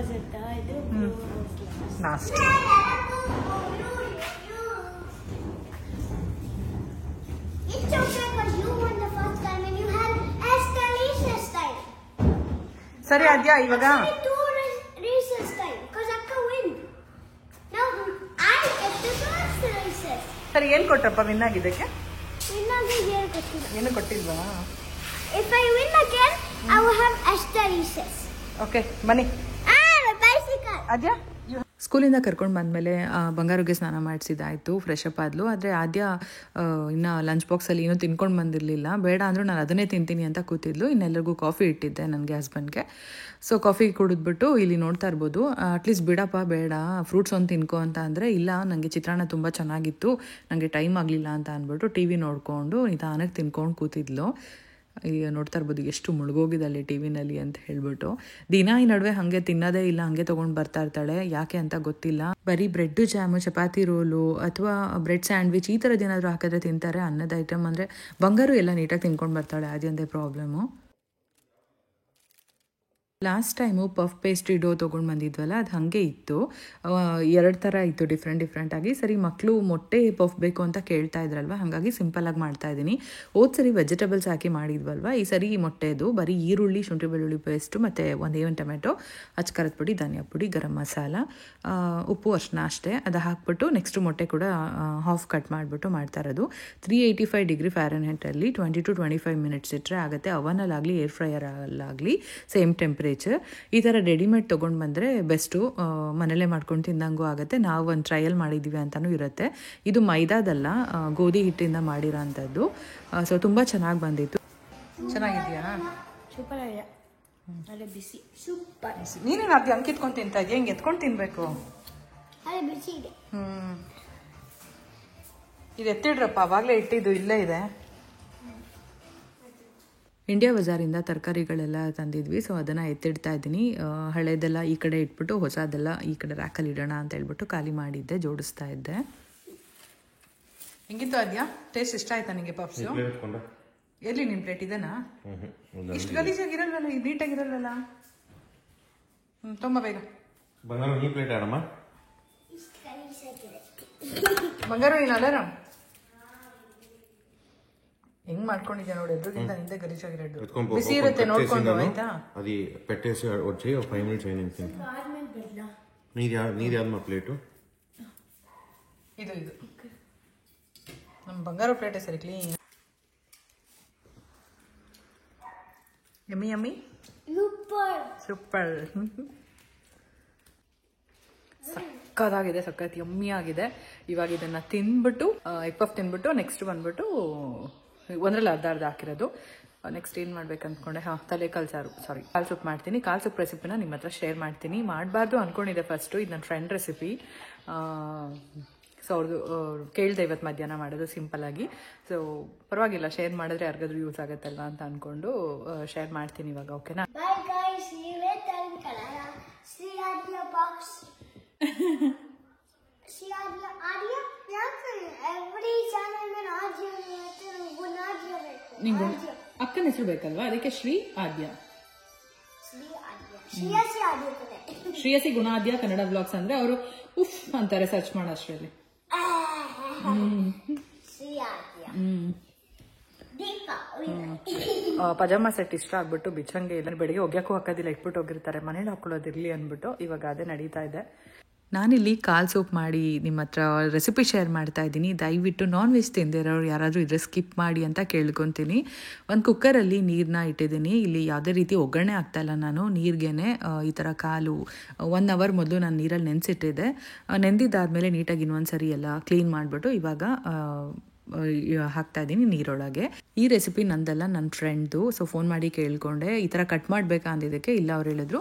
ಲಾಸ್ಟ್. ಸರಿ ಆದ್ಯ, ಇವಾಗ ಸರಿ ಏನ್ ಕೊಟ್ರಪ್ಪ ವಿನ್ ಆಗಿದ್ದಕ್ಕೆ? ಏನು ಕೊಟ್ಟಿಲ್ವಾ? If I win again, I will have extra recess. Okay ಬನ್ನಿ. A bicycle. ಆದ್ಯ ಸ್ಕೂಲಿಂದ ಕರ್ಕೊಂಡು ಬಂದಮೇಲೆ ಬಂಗಾರಿಗೆ ಸ್ನಾನ ಮಾಡಿಸಿದ್ದಾಯಿತು, ಫ್ರೆಶ್ ಅಪ್ ಆದ್ಲು. ಆದರೆ ಆದ್ಯ ಇನ್ನು ಲಂಚ್ ಬಾಕ್ಸಲ್ಲಿ ಏನೂ ತಿನ್ಕೊಂಡು ಬಂದಿರಲಿಲ್ಲ. ಬೇಡ ಅಂದರೂ ನಾನು ಅದನ್ನೇ ತಿಂತೀನಿ ಅಂತ ಕೂತಿದ್ಲು. ಇನ್ನೆಲ್ಲರಿಗೂ ಕಾಫಿ ಇಟ್ಟಿದ್ದೆ ನನಗೆ, ಹಸ್ಬೆಂಡ್ಗೆ. ಸೊ ಕಾಫಿ ಕುಡಿದ್ಬಿಟ್ಟು ಇಲ್ಲಿ ನೋಡ್ತಾ ಇರ್ಬೋದು. ಅಟ್ಲೀಸ್ಟ್ ಬಿಡಪ್ಪ ಬೇಡ, ಫ್ರೂಟ್ಸ್ ಒಂದು ತಿನ್ಕೊ ಅಂತ ಅಂದರೆ, ಇಲ್ಲ ನನಗೆ ಚಿತ್ರಾನ್ನ ತುಂಬ ಚೆನ್ನಾಗಿತ್ತು, ನನಗೆ ಟೈಮ್ ಆಗಲಿಲ್ಲ ಅಂತ ಅಂದ್ಬಿಟ್ಟು ಟಿ ವಿ ನೋಡಿಕೊಂಡು ನಿಧಾನಕ್ಕೆ ತಿನ್ಕೊಂಡು ಕೂತಿದ್ಲು. ಈಗ ನೋಡ್ತಾ ಇರ್ಬೋದು ಎಷ್ಟು ಮುಳುಗೋಗಿದ್ದಾಳೆ ಟಿ ವಿನಲ್ಲಿ ಅಂತ ಹೇಳ್ಬಿಟ್ಟು. ದಿನ ಈ ನಡುವೆ ಹಾಗೆ ತಿನ್ನೋದೇ ಇಲ್ಲ, ಹಾಗೆ ತೊಗೊಂಡು ಬರ್ತಾ ಇರ್ತಾಳೆ. ಯಾಕೆ ಅಂತ ಗೊತ್ತಿಲ್ಲ. ಬರೀ ಬ್ರೆಡ್ಡು ಜಾಮು, ಚಪಾತಿ ರೋಲು ಅಥವಾ ಬ್ರೆಡ್ ಸ್ಯಾಂಡ್ವಿಚ್ ಈ ಥರದ್ದು ಏನಾದರೂ ಹಾಕಿದ್ರೆ ತಿಂತಾರೆ. ಅನ್ನದ ಐಟಮ್ ಅಂದರೆ ಬಂಗಾರು ಎಲ್ಲ ನೀಟಾಗಿ ತಿನ್ಕೊಂಡು ಬರ್ತಾಳೆ. ಅದೇ problem. Last time puff pastry dough ತೊಗೊಂಡು ಬಂದಿದ್ವಲ್ಲ, ಅದು ಹಾಗೆ ಇತ್ತು. 2 ಥರ ಇತ್ತು ಡಿಫ್ರೆಂಟಾಗಿ. ಸರಿ ಮಕ್ಕಳು ಮೊಟ್ಟೆ ಪಫ್ ಬೇಕು ಅಂತ ಕೇಳ್ತಾ ಇದ್ರಲ್ವ, ಹಾಗಾಗಿ ಸಿಂಪಲಾಗಿ ಮಾಡ್ತಾಯಿದ್ದೀನಿ. ಸರಿ ವೆಜಿಟೇಬಲ್ಸ್ ಹಾಕಿ ಮಾಡಿದ್ವಲ್ವ, ಈ ಸರಿ ಮೊಟ್ಟೆದು ಬರೀ ಈರುಳ್ಳಿ, ಶುಂಠಿ ಬೆಳ್ಳುಳ್ಳಿ ಪೇಸ್ಟು ಮತ್ತು 1 ಟೊಮೆಟೊ, ಅಚ್ಕಾರದ ಪುಡಿ, ಧನಿಯಾ ಪುಡಿ, ಗರಂ ಮಸಾಲ, ಉಪ್ಪು, ಅರ್ಶಿನ ಅಷ್ಟೇ. ಅದು ಹಾಕ್ಬಿಟ್ಟು ನೆಕ್ಸ್ಟ್ ಮೊಟ್ಟೆ ಕೂಡ ಹಾಫ್ ಕಟ್ ಮಾಡಿಬಿಟ್ಟು ಮಾಡ್ತಾ ಇರೋದು. 385 ಡಿಗ್ರಿ ಫ್ಯಾರನ್ಹೀಟಲ್ಲಿ 20 to 25 ಮಿನಿಟ್ಸ್ ಇಟ್ಟರೆ ಆಗುತ್ತೆ. ಅವನಲ್ಲಾಗಲಿ ಏರ್ ಫ್ರೈಯರಲ್ಲಾಗಲಿ ಸೇಮ್ ಟೆಂಪ್ರೇಚರ್. ಈ ಥರ ರೆಡಿಮೇಡ್ ತೊಗೊಂಡು ಬಂದರೆ ಬೆಸ್ಟು, ಮನೇಲೇ ಮಾಡ್ಕೊಂಡು ತಿಂದಂಗೂ ಆಗುತ್ತೆ. ನಾವು ಒಂದು ಟ್ರಯಲ್ ಮಾಡಿದ್ದೀವಿ ಅಂತಲೂ ಇರುತ್ತೆ. ಇದು ಮೈದಾದಲ್ಲ, ಗೋಧಿ ಹಿಟ್ಟಿಂದ ಮಾಡಿರೋ ಅಂಥದ್ದು. ಸೊ ತುಂಬ ಚೆನ್ನಾಗಿ ಬಂದಿತ್ತು. ಚೆನ್ನಾಗಿದೆಯಾ? ಸೂಪರ್ ಆಗಿದೆ. ಅದೇ ಬಿಸಿ ಸೂಪರ್. ನೀನೇನು ಅದು ಹಂಗೆ ಕಿತ್ಕೊಂಡು ತಿಂತಾ ಇದೆಯಾ? ಹಿಂಗೆ ಎತ್ಕೊಂಡು ತಿನ್ನಬೇಕು. ಅದೇ ಬಿಸಿ ಇದೆ. ಇದು ಎತ್ತಿಡ್ರಪ್ಪ, ಆವಾಗಲೇ ಇಟ್ಟಿದ್ದು ಇಲ್ಲೇ ಇದೆ. ಇಂಡಿಯಾ ಬಜಾರಿಂದ ತರಕಾರಿಗಳೆಲ್ಲ ತಂದಿದ್ವಿ. ಸೊ ಅದನ್ನು ಎತ್ತಿಡ್ತಾ ಇದ್ದೀನಿ. ಹಳೇದೆಲ್ಲ ಈ ಕಡೆ ಇಟ್ಬಿಟ್ಟು ಹೊಸದೆಲ್ಲ ಈ ಕಡೆ ರ್ಯಾಕಲ್ಲಿ ಇಡೋಣ ಅಂತ ಹೇಳ್ಬಿಟ್ಟು ಖಾಲಿ ಮಾಡಿದ್ದೆ, ಜೋಡಿಸ್ತಾ ಇದ್ದೆ. ಹೆಂಗಿತ್ತು ಅದ್ಯಾ? ಟೇಸ್ಟ್ ಇಷ್ಟ ಆಯ್ತಾ ನಿಮಗೆ ಪಪ್ಸು? ಎಲ್ಲಿ ನಿಮ್ಮ ಪ್ಲೇಟ್ ಇದೆನಾ? ಇಷ್ಟು ಗಲೀಜಾಗಿರಲ್ವಲ್ಲ, ಇದು ನೀಟಾಗಿರಲ್ವಲ್ಲ. ತುಂಬ ಬೇಗ ಬಂಗಾರು ಈ ಪ್ಲೇಟ್ ಆಡಮ್ಮ. ಬಂಗಾರು ನೀನು ಅಲ್ಲರ ಹೆಂಗ್ ಮಾಡ್ಕೊಂಡಿದ್ಯಾ ನೋಡಿ, ಎದುರಿಗಿಂತ ನಿಂದೆ ಗಲೀಜಾಗಿರೋದು. ಬಿಸಿ ಇರುತ್ತೆ ನೋಡ್ಕೊಂಡು ಆಯ್ತಾ? అది పెట్టేసి వచ్చి 5 minutes అయిన నీది యాదమ్మా ప్లేటు? ಇದು ನಮ್ಮ ಬಂಗಾರ ಪ್ಲೇಟೇ ಸರಿ ಕ್ಲೀನ್. Yummy yummy super. ಸಕ್ಕತ್ತಾಗಿದೆ, ಸಕ್ಕತ್ ಯಮ್ಮಿ ಆಗಿದೆ. ಇವಾಗ ಇದನ್ನು ತಿಂದ್ಬಿಟ್ಟು ಎಗ್ ಪಫ್ ತಿಂದ್ಬಿಟ್ಟು ನೆಕ್ಸ್ಟ್ ಬಂದ್ಬಿಟ್ಟು ಒಂದರಲ್ಲಿ ಅರ್ಧ ಹಾಕಿರೋದು. ನೆಕ್ಸ್ಟ್ ಏನು ಮಾಡ್ಬೇಕು ಅಂದ್ಕೊಂಡೆ, ತಲೆ ಕಾಲು ಸಾರು, ಕಾಲು ಸೂಪ್ ಮಾಡ್ತೀನಿ. ಕಾಲು ಸೂಪ್ ರೆಸಿಪಿನ ನಿಮ್ಮ ಹತ್ರ ಶೇರ್ ಮಾಡ್ತೀನಿ. ಮಾಡಬಾರ್ದು ಅಂದ್ಕೊಂಡಿದ್ದೆ ಫಸ್ಟು, ಇದು ನನ್ನ ಫ್ರೆಂಡ್ ರೆಸಿಪಿ. ಸೊ ಅವ್ರದ್ದು ಕೇಳಿದೆ ಇವತ್ತು ಮಧ್ಯಾಹ್ನ ಮಾಡೋದು ಸಿಂಪಲ್ಲಾಗಿ. ಸೊ ಪರವಾಗಿಲ್ಲ, ಶೇರ್ ಮಾಡಿದ್ರೆ ಯಾರಿಗಾದ್ರೂ ಯೂಸ್ ಆಗುತ್ತಲ್ವ ಅಂತ ಅಂದ್ಕೊಂಡು ಶೇರ್ ಮಾಡ್ತೀನಿ ಇವಾಗ. ಓಕೆನಾ? Bye guys, see you later in Kannada. See Adia box. See Adia. Every channel man Adia Gunadia. ನಿಂಗೆ ಅಕ್ಕನ ಹೆಸರು ಬೇಕಲ್ವಾ, ಅದಕ್ಕೆ ಶ್ರೀ ಆದ್ಯ. ಶ್ರೀಯಸಿ ಗುಣಾದ್ಯ ಕನ್ನಡ ಬ್ಲಾಗ್ಸ್ ಅಂದ್ರೆ ಅವರು ಉಫ್ ಅಂತಾರೆ ಸರ್ಚ್ ಮಾಡೋ ಅಷ್ಟರಲ್ಲಿ. ಪಜಾಮ ಸೆಟ್ ಇಷ್ಟ ಆಗ್ಬಿಟ್ಟು ಬಿಚ್ಚಂಗೆ ಇಲ್ಲ, ಬೆಳಿಗ್ಗೆ ಒಗ್ಯಕ್ಕೂ ಹಾಕೋದಿಲ್ಲ, ಇಟ್ಬಿಟ್ಟು ಹೋಗಿರ್ತಾರೆ, ಮನೇಲಿ ಹಾಕೊಳ್ಳೋದಿರ್ಲಿ ಅಂದ್ಬಿಟ್ಟು ಇವಾಗ ಅದೇ ನಡೀತಾ ಇದೆ. ನಾನಿಲ್ಲಿ ಕಾಲ್ ಸೂಪ್ ಮಾಡಿ ನಿಮ್ಮ ಹತ್ರ ರೆಸಿಪಿ ಶೇರ್ ಮಾಡ್ತಾ ಇದ್ದೀನಿ. ದಯವಿಟ್ಟು ನಾನ್ ವೆಜ್ ತಿಂದಿರೋರು ಯಾರಾದರೂ ಇದ್ರೆ ಸ್ಕಿಪ್ ಮಾಡಿ ಅಂತ ಕೇಳ್ಕೊತೀನಿ. ಒಂದು ಕುಕ್ಕರಲ್ಲಿ ನೀರನ್ನ ಇಟ್ಟಿದ್ದೀನಿ. ಇಲ್ಲಿ ಯಾವುದೇ ರೀತಿ ಒಗ್ಗರಣೆ ಆಗ್ತಾಯಿಲ್ಲ, ನಾನು ನೀರಿಗೇನೆ ಈ ಥರ ಕಾಲು 1 hour ಮೊದಲು ನಾನು ನೀರಲ್ಲಿ ನೆನೆಸಿಟ್ಟಿದ್ದೆ. ನೆಂದಿದ್ದಾದಮೇಲೆ ನೀಟಾಗಿ ಇನ್ನೊಂದು ಸರಿ ಎಲ್ಲ ಕ್ಲೀನ್ ಮಾಡಿಬಿಟ್ಟು ಇವಾಗ ಹಾಕ್ತಾ ಇದ್ದೀನಿ ನೀರೊಳಗೆ. ಈ ರೆಸಿಪಿ ನಂದಲ್ಲ, ನನ್ನ ಫ್ರೆಂಡ್ದು. ಸೊ ಫೋನ್ ಮಾಡಿ ಕೇಳ್ಕೊಂಡೆ ಈ ಥರ ಕಟ್ ಮಾಡಬೇಕಾ ಅಂದಿದ್ದಕ್ಕೆ ಇಲ್ಲ, ಅವ್ರು ಹೇಳಿದ್ರು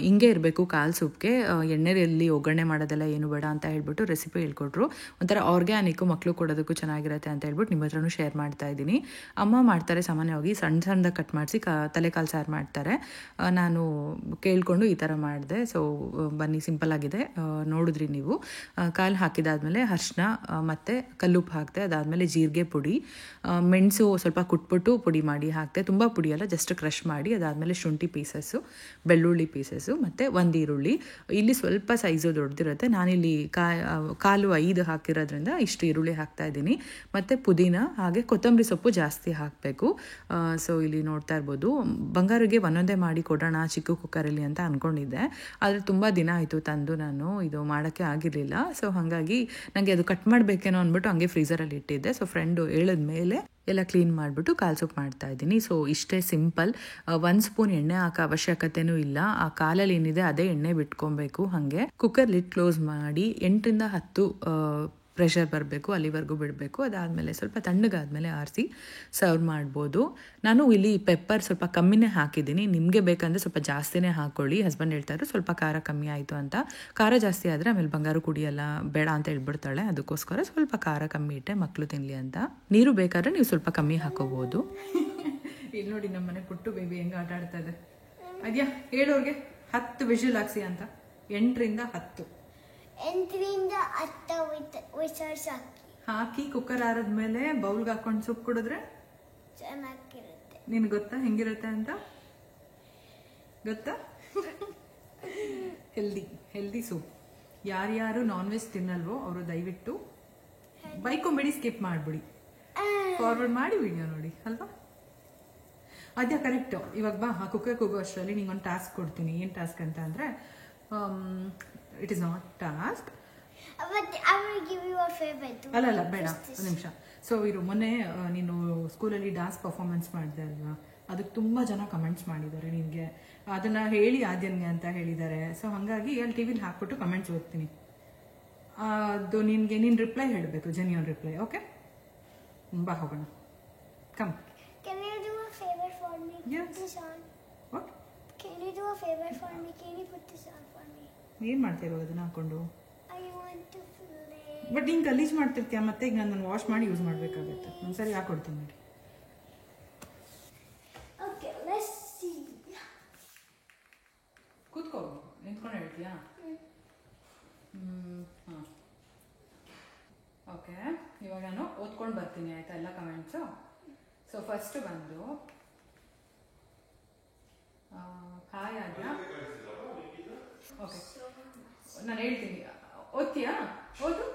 ಹಿಂಗೆ ಇರಬೇಕು ಕಾಲು ಸೂಪ್ಗೆ, ಎಣ್ಣೆಯಲ್ಲಿ ಒಗ್ಗರಣೆ ಮಾಡೋದೆಲ್ಲ ಏನು ಬೇಡ ಅಂತ ಹೇಳ್ಬಿಟ್ಟು ರೆಸಿಪಿ ಹೇಳ್ಕೊಟ್ರು. ಒಂಥರ ಆರ್ಗ್ಯಾನಿಕ್ಕು, ಮಕ್ಕಳು ಕೊಡೋದಕ್ಕೂ ಚೆನ್ನಾಗಿರುತ್ತೆ ಅಂತ ಹೇಳ್ಬಿಟ್ಟು ನಿಮ್ಮ ಹತ್ರನೂ ಶೇರ್ ಮಾಡ್ತಾ ಇದ್ದೀನಿ. ಅಮ್ಮ ಮಾಡ್ತಾರೆ ಸಾಮಾನ್ಯವಾಗಿ ಸಣ್ಣದಾಗಿ ಕಟ್ ಮಾಡಿಸಿ ತಲೆ ಕಾಲು ಸಾರು ಮಾಡ್ತಾರೆ. ನಾನು ಕೇಳಿಕೊಂಡು ಈ ಥರ ಮಾಡಿದೆ. ಸೊ ಬನ್ನಿ, ಸಿಂಪಲ್ ಆಗಿದೆ, ನೋಡಿದ್ರಿ ನೀವು. ಕಾಲು ಹಾಕಿದಾದ್ಮೇಲೆ ಅರಿಶಿನ ಮತ್ತು ಕಲ್ಲುಪ್ಪು ಹಾಕಿದೆ. ಅದಾದಮೇಲೆ ಜೀರಿಗೆ ಪುಡಿ, ಮೆಣಸು ಸ್ವಲ್ಪ ಕುಟ್ಬಿಟ್ಟು ಪುಡಿ ಮಾಡಿ ಹಾಕಿದೆ. ತುಂಬ ಪುಡಿ ಅಲ್ಲ, ಜಸ್ಟ್ ಕ್ರಷ್ ಮಾಡಿ. ಅದಾದಮೇಲೆ ಶುಂಠಿ ಪೀಸಸ್ಸು, ಬೆಳ್ಳುಳ್ಳಿ ಪೀಸಸ್ಸು ಮತ್ತು 1 ಈರುಳ್ಳಿ. ಇಲ್ಲಿ ಸ್ವಲ್ಪ ಸೈಜು ದೊಡ್ಡದಿರುತ್ತೆ, ನಾನಿಲ್ಲಿ ಕಾಲು 5 ಹಾಕಿರೋದ್ರಿಂದ ಇಷ್ಟು ಈರುಳ್ಳಿ ಹಾಕ್ತಾ ಇದ್ದೀನಿ. ಮತ್ತು ಪುದೀನ ಹಾಗೆ ಕೊತ್ತಂಬರಿ ಸೊಪ್ಪು ಜಾಸ್ತಿ ಹಾಕಬೇಕು. ಸೊ ಇಲ್ಲಿ ನೋಡ್ತಾ ಇರ್ಬೋದು. ಬಂಗಾರಿಗೆ ಒಂದೊಂದೇ ಮಾಡಿ ಕೊಡೋಣ ಚಿಕ್ಕ ಕುಕ್ಕರಲ್ಲಿ ಅಂತ ಅಂದ್ಕೊಂಡಿದ್ದೆ, ಆದರೆ ತುಂಬ ದಿನ ಆಯಿತು ತಂದು ನಾನು ಇದು ಮಾಡೋಕ್ಕೆ ಆಗಿರಲಿಲ್ಲ. ಸೊ ಹಾಗಾಗಿ ನನಗೆ ಅದು ಕಟ್ ಮಾಡಬೇಕೇನೋ ಅಂದ್ಬಿಟ್ಟು ಹಂಗೆ ಫ್ರೀಸರಲ್ಲಿ ಇಟ್ಟಿದ್ದೆ. ಸೊ ಫ್ರೆಂಡು ಹೇಳಿದ್ಮೇಲೆ ಎಲ್ಲ ಕ್ಲೀನ್ ಮಾಡಿಬಿಟ್ಟು ಕಾಲು ಸೂಪ್ ಮಾಡ್ತಾ ಇದ್ದೀನಿ. ಸೊ ಇಷ್ಟೇ ಸಿಂಪಲ್. 1 ಸ್ಪೂನ್ ಎಣ್ಣೆ ಹಾಕೋ ಅವಶ್ಯಕತೆನೂ ಇಲ್ಲ. ಆ ಕಾಲಲ್ಲಿ ಏನಿದೆ ಅದೇ ಎಣ್ಣೆ ಬಿಟ್ಕೊಬೇಕು. ಹಾಗೆ ಕುಕ್ಕರ್ ಲಿಡ್ ಕ್ಲೋಸ್ ಮಾಡಿ 8 ರಿಂದ 10 ಪ್ರೆಷರ್ ಬರಬೇಕು, ಅಲ್ಲಿವರೆಗೂ ಬಿಡಬೇಕು. ಅದಾದಮೇಲೆ ಸ್ವಲ್ಪ ತಣ್ಣಗಾದ್ಮೇಲೆ ಆರಿಸಿ ಸರ್ವ್ ಮಾಡ್ಬೋದು. ನಾನು ಇಲ್ಲಿ ಪೆಪ್ಪರ್ ಸ್ವಲ್ಪ ಕಮ್ಮಿನೇ ಹಾಕಿದ್ದೀನಿ, ನಿಮಗೆ ಬೇಕಂದರೆ ಸ್ವಲ್ಪ ಜಾಸ್ತಿನೇ ಹಾಕ್ಕೊಳ್ಳಿ. ಹಸ್ಬೆಂಡ್ ಹೇಳ್ತಾರೆ ಸ್ವಲ್ಪ ಖಾರ ಕಮ್ಮಿ ಆಯಿತು ಅಂತ. ಖಾರ ಜಾಸ್ತಿ ಆದರೆ ಆಮೇಲೆ ಬಂಗಾರ ಕುಡಿಯಲ್ಲ, ಬೇಡ ಅಂತ ಹೇಳ್ಬಿಡ್ತಾಳೆ. ಅದಕ್ಕೋಸ್ಕರ ಸ್ವಲ್ಪ ಖಾರ ಕಮ್ಮಿ ಇಟ್ಟೆ, ಮಕ್ಕಳು ತಿನ್ನಲಿ ಅಂತ. ನೀರು ಬೇಕಾದರೆ ನೀವು ಸ್ವಲ್ಪ ಕಮ್ಮಿ ಹಾಕೋಬೋದು. ಇಲ್ಲಿ ನೋಡಿ ನಮ್ಮ ಮನೆ ಪುಟ್ಟು ಬೇಬಿ ಹೆಂಗೆ ಆಟ ಆಡ್ತಾ ಇದೆ. ಅದ್ಯಾ ಹೇಳೋರಿಗೆ 10 ವಿಷಲ್ ಹಾಕ್ಸಿ ಅಂತ. 8 ರಿಂದ 10 ವಿಷಲ್ಸ್ ಹಾಕಿ ಕುಕ್ಕರ್ ಆರದ್ಮೇಲೆ ಬೌಲ್ಗೆ ಹಾಕೊಂಡು ಸೂಪ್ ಕುಡಿದ್ರೆ ಚೆನ್ನಾಗಿರುತ್ತೆ. ನಿನ್ಗೆ ಗೊತ್ತಾ ಹೆಂಗಿರುತ್ತೆ ಅಂತ? ಗೊತ್ತಾ? Healthy soup. ಯಾರ್ಯಾರು ನಾನ್ ವೆಜ್ ತಿನ್ನಲ್ವೋ ಅವರು ದಯವಿಟ್ಟು ಬೈಕೊಂಬಿಡಿ, ಸ್ಕಿಪ್ ಮಾಡಿಬಿಡಿ, ಫಾರ್ವರ್ಡ್ ಮಾಡಿ ವಿಡಿಯೋ ನೋಡಿ ಅಲ್ವಾ. ಅದೇ ಕರೆಕ್ಟು. ಇವಾಗ ಬಾ ಕುಕ್ಕರ್ಗೆ ಹೋಗೋ ಅಷ್ಟರಲ್ಲಿ ನಿಂಗೊಂದು ಟಾಸ್ಕ್ ಕೊಡ್ತೀನಿ. ಏನು ಟಾಸ್ಕ್ ಅಂತ ಅಂದರೆ, ಇಟ್ ಇಸ್ ನಾಟ್ ಟಾಸ್ಕ್. ಅಲ್ಲ ಬೇಡ, ಒಂದು ನಿಮಿಷ. ಸೊ ಇರು, ಮೊನ್ನೆ ನೀನು ಸ್ಕೂಲಲ್ಲಿ ಡಾನ್ಸ್ ಪರ್ಫಾರ್ಮೆನ್ಸ್ ಮಾಡಿದೆ ಅಲ್ವಾ, ಅದಕ್ಕೆ ತುಂಬ ಜನ ಕಮೆಂಟ್ಸ್ ಮಾಡಿದ್ದಾರೆ ನಿನಗೆ. ಅದನ್ನು ಹೇಳಿ ಆದ್ಯನ್ಗೆ ಅಂತ ಹೇಳಿದ್ದಾರೆ. ಸೊ ಹಾಗಾಗಿ ಅಲ್ಲಿ ಟಿ ವಿಲಿ ಹಾಕ್ಬಿಟ್ಟು ಕಮೆಂಟ್ಸ್ ಓದ್ತೀನಿ. ಅದು ನಿನಗೆ ನೀನು ರಿಪ್ಲೈ ಹೇಳಬೇಕು, ಜೆನ್ಯೂನ್ ರಿಪ್ಲೈ. ಓಕೆ, ಬಾ ಹೋಗೋಣ. Come. Can you do a favor for me? Yes. Put this on. What? Can you do a favor for me? Can you put this on for me? ಏನು ಮಾಡ್ತಿರೋ ಅದನ್ನ ಹಾಕೊಂಡು? I want to play. But ನೀನು ಗಲೀಜು ಮಾಡ್ತಿರ್ತೀಯ, ಮತ್ತೆ ಈಗ ನಾನು wash ಮಾಡಿ ಯೂಸ್ ಮಾಡಬೇಕಾಗುತ್ತೆ. ಒಂದ್ಸರಿ ಹಾಕೊಡ್ತೀನಿ ನೋಡಿ. Okay, let's see. ಕೂತ್ಕೋ, ನಿಂತ್ಕೊಂಡು ಹೇಳ್ತೀಯಾ? ಹಾಂ, ಓಕೆ. ಇವಾಗ ನಾನು ಓದ್ಕೊಂಡು ಬರ್ತೀನಿ ಆಯಿತಾ ಎಲ್ಲ ಕಮೆಂಟ್ಸು. ಸೊ ಫಸ್ಟ್ ಬಂದು ಹಾಯ್ ಆದ್ಯಾ. ಓಕೆ, ನಾನು ಹೇಳ್ತೀನಿ, ಓದ್ತೀಯಾ? ಓದು.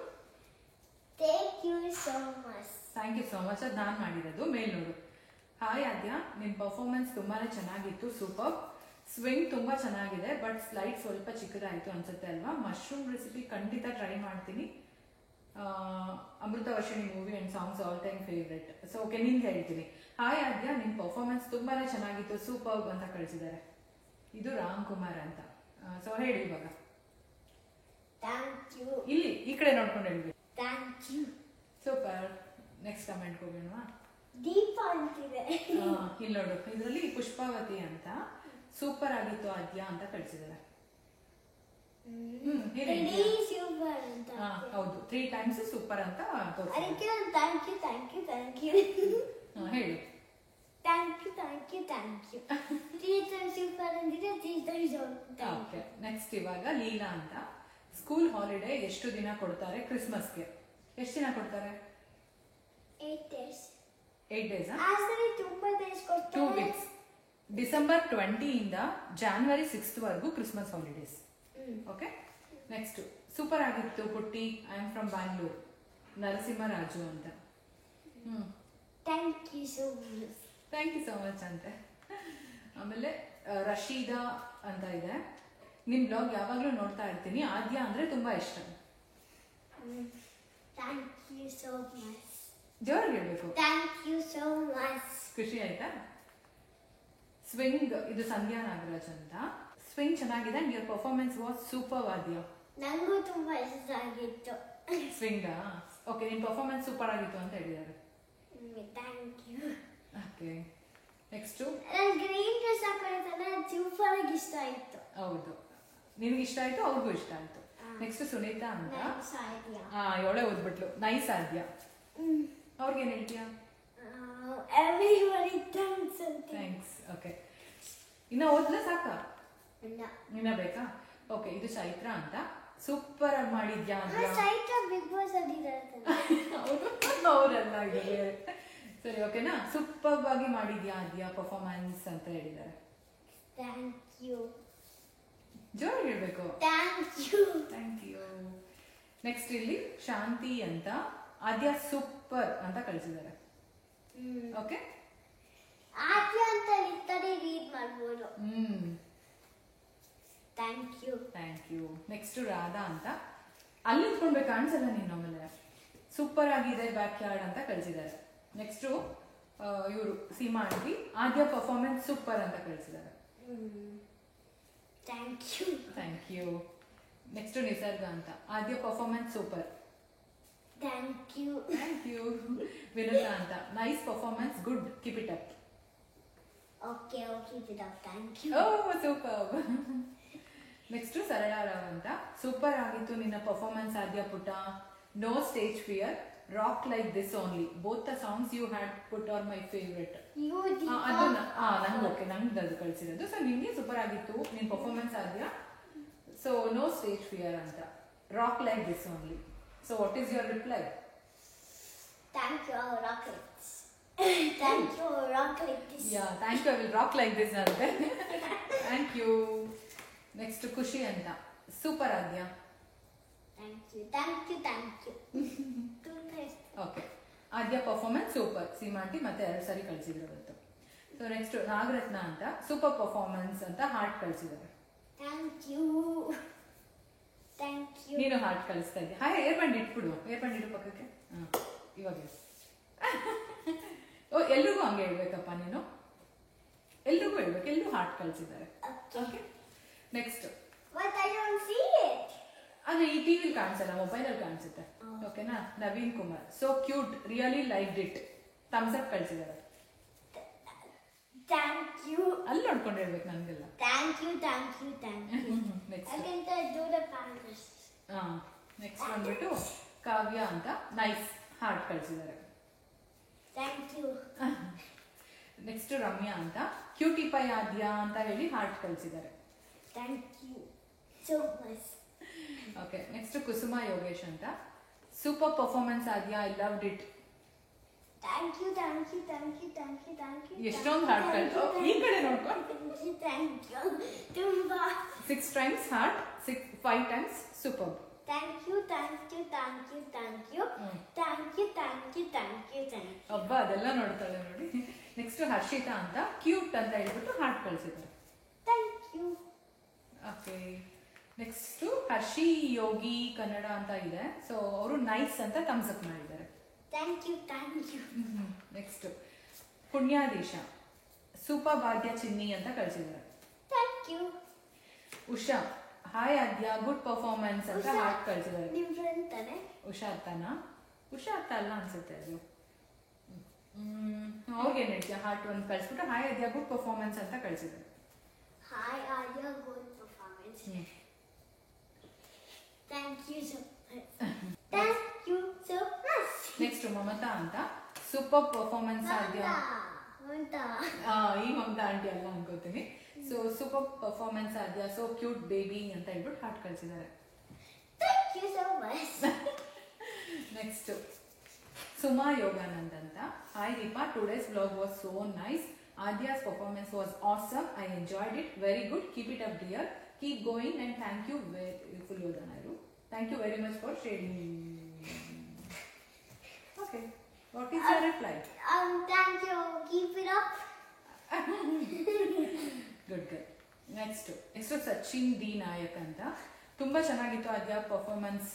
Thank you so much. Thank you so much. ಅದು ನಾನು ಮಾಡಿರೋದು. ಮೇಲ್ ನೋಡು. ಹಾಯ್ ಆದ್ಯಾ, ನಿನ್ನ ಪರ್ಫಾರ್ಮೆನ್ಸ್ ತುಂಬಾ ಚೆನ್ನಾಗಿತ್ತು, ಸೂಪರ್. ಸ್ವಿಂಗ್ ತುಂಬ ಚೆನ್ನಾಗಿದೆ, ಬಟ್ ಸ್ಲೈಡ್ ಸ್ವಲ್ಪ ಚಿಕ್ಕದಾಯಿತು ಅನ್ಸುತ್ತೆ ಅಲ್ವಾ. ಮಶ್ರೂಮ್ ರೆಸಿಪಿ ಖಂಡಿತ ಟ್ರೈ ಮಾಡ್ತೀನಿ. Amrutha Varshini movie and songs all time favourite. So okay, ನಿನ್ಗೆ ಹೇಳ್ತೀನಿ. ಹಾಯ್ ಆದ್ಯಾ, ನಿನ್ ಪರ್ಫಾರ್ಮೆನ್ಸ್ ತುಂಬಾನೇ ಚೆನ್ನಾಗಿತ್ತು, ಸೂಪರ್ ಅಂತ ಕಳಿಸಿದ್ದಾರೆ. ಇದು ರಾಮ್ ಕುಮಾರ್ ಅಂತ. ಸೊ ಹೇಳಿ ಇವಾಗ. Thank you. ಇಲ್ಲಿ ಈ ಕಡೆ ನೋಡ್ಕೊಂಡು ಹೇಳ್ಬೇಕು. Thank you. Super. Next comment ಹೋಗೋಣವಾ? ದೀಪ ಅಂತಿದೆ. ಇಲ್ಲಿ ನೋಡು, ಇದರಲ್ಲಿ ಪುಷ್ಪಾವತಿ ಅಂತ ಸೂಪರ್ ಆಗಿತ್ತು ಆದ್ಯಾ ಅಂತ ಕಳಿಸಿದ್ದಾರೆ. ಇಡೀ ಸೂಪರ್ ಅಂತ. ಹೌದು, 3 times ಸೂಪರ್ ಅಂತ ತೋರಿಸಿದ್ದಾರೆ. ಅದಕ್ಕೆ ನಾನು thank you thank you thank you ಹೇಳಿ. Thank you thank you thank you. 3 times super ಅಂದಿದೆ, 3 times ಓಕೆ. ನೆಕ್ಸ್ಟ್ ಇವಾಗ ಲೀಲಾ ಅಂತ. ಸ್ಕೂಲ್ ಹಾಲಿಡೇ ಎಷ್ಟು ದಿನ ಕೊಡ್ತಾರೆ ಕ್ರಿಸ್ಮಸ್ಗೆ? ಎಷ್ಟು ದಿನ ಕೊಡ್ತಾರೆ? 8 days. 8 days. ಆಸರಿ ತುಂಬಾ ಡೇಸ್ 2 ಕೊಡ್ತಾರೆ. weeks. ಡಿಸೆಂಬರ್ 20 ಇಂದ ಜಾನ್ವರಿ 6th ವರೆಗೂ Christmas holidays. Okay. Next, super ಆಗಿತ್ತು ಪುಟ್ಟಿ, I am from Bangalore, Narasimharaju ಅಂತ. Thank you so much. Thank you so much ಅಂತೆ. ಆಮೇಲೆ ರಶೀದಾ ಅಂತ ಇದೆ. ನಿಮ್ ಬ್ಲಾಗ್ ಯಾವಾಗಲೂ ನೋಡ್ತಾ ಇರ್ತೀನಿ, ಆದ್ಯಾ ಅಂದ್ರೆ ತುಂಬಾ ಇಷ್ಟ. Thank you so much. ಜೋರಾಗಿ ಹೇಳ್ಬೇಕು. Thank you so much. ಖುಷಿ ಆಯ್ತಾ? ಸ್ವಿಂಗ್, ಇದು ಸಂಧ್ಯಾ ನಾಗರಾಜ್ ಅಂತ. ಸ್ವಿಂಗ್ ಚೆನ್ನಾಗಿದೆ and your performance was super Adya. ನಂಗೂ ತುಂಬಾ ಇಷ್ಟ ಆಗಿತ್ತು. ಸ್ವಿಂಗಾ? ಓಕೆ, ನಿನ್ ಪರ್ಫಾರ್ಮೆನ್ಸ್ ಸೂಪರ್ ಆಗಿತ್ತು ಅಂತ ಹೇಳಿದ್ದಾರೆ. Thank you. ಓಕೆ. ನೆಕ್ಸ್ಟ್, ನಾನು ಗ್ರೀನ್ ಡ್ರೆಸ್ ಹಾಕೊಂಡಿದ್ದೆ, ಸೂಪರ್ ಆಗಿ ಇಷ್ಟ ಆಯ್ತು. ಹೌದು, ನಿನಗೆ ಇಷ್ಟ ಆಯ್ತು, ಅವ್ರಿಗೂ ಇಷ್ಟ ಆಯ್ತು. ನೆಕ್ಸ್ಟ್ ಸುನೀತಾ ಅಂತ. ನೈಸ್ ಆದ್ಯಾ. ಇವಳೆ ಓದ್ಬಿಟ್ಲು, ನೈಸ್ ಆದ್ಯಾ. ಅವ್ರಿಗೇನು ಹೇಳ್ತೀಯಾ? ಎವ್ರಿಬಡಿ ಥ್ಯಾಂಕ್ಸ್ ಅಂತ. ಥ್ಯಾಂಕ್ಸ್. ಓಕೆ, ಇನ್ನ ಓದ್ಲಾ ಸಾಕಾ? ಇಲ್ಲ, ಇನ್ನ ಬೇಕಾ? ಓಕೆ. ಇದು ಚೈತ್ರ ಅಂತ. ಸೂಪರ್ ಆಗಿ ಮಾಡಿದ್ಯಾ ಆದ್ಯಾ. ಸೈಟ್ ಬಿಗ್ ಬಾಸ್ ಆಗಿದ್ದಾರೆ. ಅವರೆಲ್ಲ ಇದ್ದಾರೆ. ಸರಿ, ಓಕೆನಾ? ಸೂಪರ್ ಆಗಿ ಮಾಡಿದ್ಯಾ ಆದ್ಯಾ ಪರ್ಫಾರ್ಮೆನ್ಸ್ ಅಂತ ಹೇಳಿದ್ದಾರೆ. Thank you. ಜೋರಾಗಿ ಹೇಳ್ಬೇಕು. Thank you. Thank you. Next ಇಲ್ಲಿ ಶಾಂತಿ ಅಂತ. ಆದ್ಯಾ ಸೂಪರ್ ಅಂತ ಕಳಿಸಿದ್ದಾರೆ. ಓಕೆ. ಆದ್ಯಾ ಅಂತ ಇರ್ತಾರೆ, ರೀಡ್ ಮಾಡ್ಬೋದು. Thank you. Thank you. Next Radha ಅಂತ. ಅಲ್ಲಿ ಇಟ್ಕೊಳ್ಬೇಕು, ಕಾಣಿಸಲ್ಲ ನೀನು. ಆಮೇಲೆ ಸೂಪರ್ ಆಗಿದೆ ಬ್ಯಾಕ್ ಯಾರ್ಡ್ ಅಂತ ಕಳಿಸಿದ್ದಾರೆ. ನೆಕ್ಸ್ಟ್ ಇವರು Seema aunty. Adya performance super ಅಂತ ಕಳಿಸಿದ್ದಾರೆ. Thank you. Thank you. Next Nisarga ಅಂತ. Adya performance super. Thank you. Thank you. Vinutha ಅಂತ. Nice performance, good, keep it up. Okay okay ಬಿಡಪ್. Thank you. Oh super. Next Sarala Rao ಅಂತ. ಸೂಪರ್ ಆಗಿತ್ತು ನಿನ್ನ ಪರ್ಫಾರ್ಮೆನ್ಸ್ ಆದ್ಯಾ ಪುಟ. No stage fear, rock like this only. Both the songs you had put are my favourite. You ಅದು ನಂಗೆ okay, ನಂಗೆ ಅದು ಕಳಿಸಿರೋದು. So ನಿಮಗೆ ಸೂಪರ್ ಆಗಿತ್ತು ನಿನ್ performance Adya. So no stage fear ಅಂತ, rock like this only. So what is your reply? Thank you. Rock like this. Thank you. Rock like this. Yeah, thank you. I will rock like this ಅಂತೆ. Thank you. Next Khushi ಅಂತ. Super Adya. Thank you. Thank you. Thank you. Okay. Adya performance super. ಸೀಮಾಂಟಿ ಮತ್ತೆ 2 ಸಾರಿ ಕಳಿಸಿದ್ರು ಇವತ್ತು. So next Nagaratna ಅಂತ. Super performance ಅಂತ heart ಕಳಿಸಿದ್ದಾರೆ. Thank you. Thank you. ನೀನು ಹಾರ್ಟ್ ಕಳಿಸ್ತಾ ಇದ್ದೆ. ಹಾಯ್, ಏರ್ ಬಂಡ್ ಇಟ್ಬಿಡು. ಏರ್ ಬಂಡ್ ಇಡು ಪಕ್ಕಕ್ಕೆ. ಇವಾಗ ಓ, ಎಲ್ರಿಗೂ ಹಂಗೆ ಹೇಳ್ಬೇಕಪ್ಪ ನೀನು. ಎಲ್ರಿಗೂ ಹೇಳ್ಬೇಕು. ಎಲ್ಲರೂ ಹಾರ್ಟ್ ಕಳಿಸಿದ್ದಾರೆ. Okay. Next, But I don't see it. ಅಂದ್ರೆ ಈ ಟಿವಿಲಿ ಕಾಣಿಸಲ್ಲ, ಮೊಬೈಲಲ್ಲಿ ಕಾಣಿಸುತ್ತೆ. ಓಕೆನಾ? Naveen Kumar. So cute, really liked it. Thumbs up ಕಳಿಸಿದ್ದಾರೆ. Thank you. ಅಲ್ಲಿ ನೋಡ್ಕೊಂಡು ಹೇಳ್ಬೇಕು ನನಗೆಲ್ಲ. Thank you. Thank you. Thank you. Next, I can do the pancakes. Next ಬಂದ್ಬಿಟ್ಟು ಕಾವ್ಯ ಅಂತ. ನೈಸ್, ಹಾರ್ಟ್ ಕಳಿಸಿದ್ದಾರೆ. Thank you. ನೆಕ್ಸ್ಟ್ ರಮ್ಯಾ ಅಂತ. ಕ್ಯೂಟಿ ಪೈ ಆದ್ಯಾ ಅಂತ ಹೇಳಿ ಹಾರ್ಟ್ ಕಳಿಸಿದ್ದಾರೆ. Thank you so much. Okay. Next Kusuma Yogesh ಅಂತ. Super performance Adya, I loved it. Thank you. Thank you. Thank you. Thank you. Thank you. ಎಷ್ಟೊಂದು heart ಕಳಿಸು. ಈ ಕಡೆ ನೋಡ್ಕೊಂಡು. Thank you. ತುಂಬಾ. 6 times heart, 5 times super. Thank you. Thank you. Thank you. Thank you. Thank you. Thank you. Thank you. Thank you. ಹಬ್ಬ ಅದೆಲ್ಲ ನೋಡ್ತಾಳೆ ನೋಡಿ. ನೆಕ್ಸ್ಟ್ ಹರ್ಷಿತಾ ಅಂತ. ಕ್ಯೂಟ್ ಅಂತ ಹೇಳ್ಬಿಟ್ಟು ಹಾರ್ಟ್ ಕಳಿಸಿದ್ದಾರೆ. Thank you. Okay. Next Harshi Yogi Kannada ಅಂತ ಇದೆ. ಸೊ ಅವರು ನೈಸ್ ಅಂತ ಥಮ್ಸ್ ಅಪ್ ಮಾಡಿದ್ದಾರೆ. Thank you. ನೆಕ್ಸ್ಟ್ ಪುಣ್ಯಾದೇಶ ಸೂಪರ್ ಭಾಗ್ಯ ಚಿನ್ನಿ ಅಂತ ಕಳಿಸಿದ್ದಾರೆ. Thank you. Usha hi Adya good performance ಅಂತ ಹಾರ್ಟ್ ಕಳಿಸಿದ್ದಾರೆ. ನಿಮ್ಮ ಫ್ರೆಂಡ್ ತಾನೆ? ಉಷಾ ಅತ್ತ ಅಲ್ಲ ಅನ್ಸುತ್ತೆ ಅದು. ಅವ್ರಿಗೆ ಏನ್ ಹೇಳ್ತೀಯ? ಹಾರ್ಟ್ ಒಂದು ಕಳಿಸ್ಬಿಟ್ಟು ಹಾಯ್ ಆದ್ಯ ಗುಡ್ ಪರ್ಫಾರ್ಮೆನ್ಸ್ ಅಂತ ಕಳಿಸಿದ್ದಾರೆ. Hi Adya good performance. Thank you so much. Next Mamatha ಅಂತ ಸೂಪರ್ ಪರ್ಫಾರ್ಮೆನ್ಸ್ ಆದ್ಯ. ಈ ಮಮತಾ ಆಂಟಿ ಅಲ್ಲ ಅನ್ಕೋತೀನಿ. So super performance Adya, so cute baby ಅಂತ ಹೇಳ್ಬಿಟ್ಟು ಹಾರ್ಟ್ ಕಳಿಸಿದ್ದಾರೆ. Thank you so much. Next Suma Yoganand ಅಂತ hi Deepa, today's vlog was so nice. Adya's performance was awesome. I enjoyed it. Very good. Keep it up, dear. Keep going and thank you very Yodanairu. Thank you very much for sharing. Okay. What is your reply? Thank you. Keep it up. Good. Next Sachin D Nayak ಅಂತ ತುಂಬಾ ಚೆನ್ನಾಗಿತ್ತು Adya performance,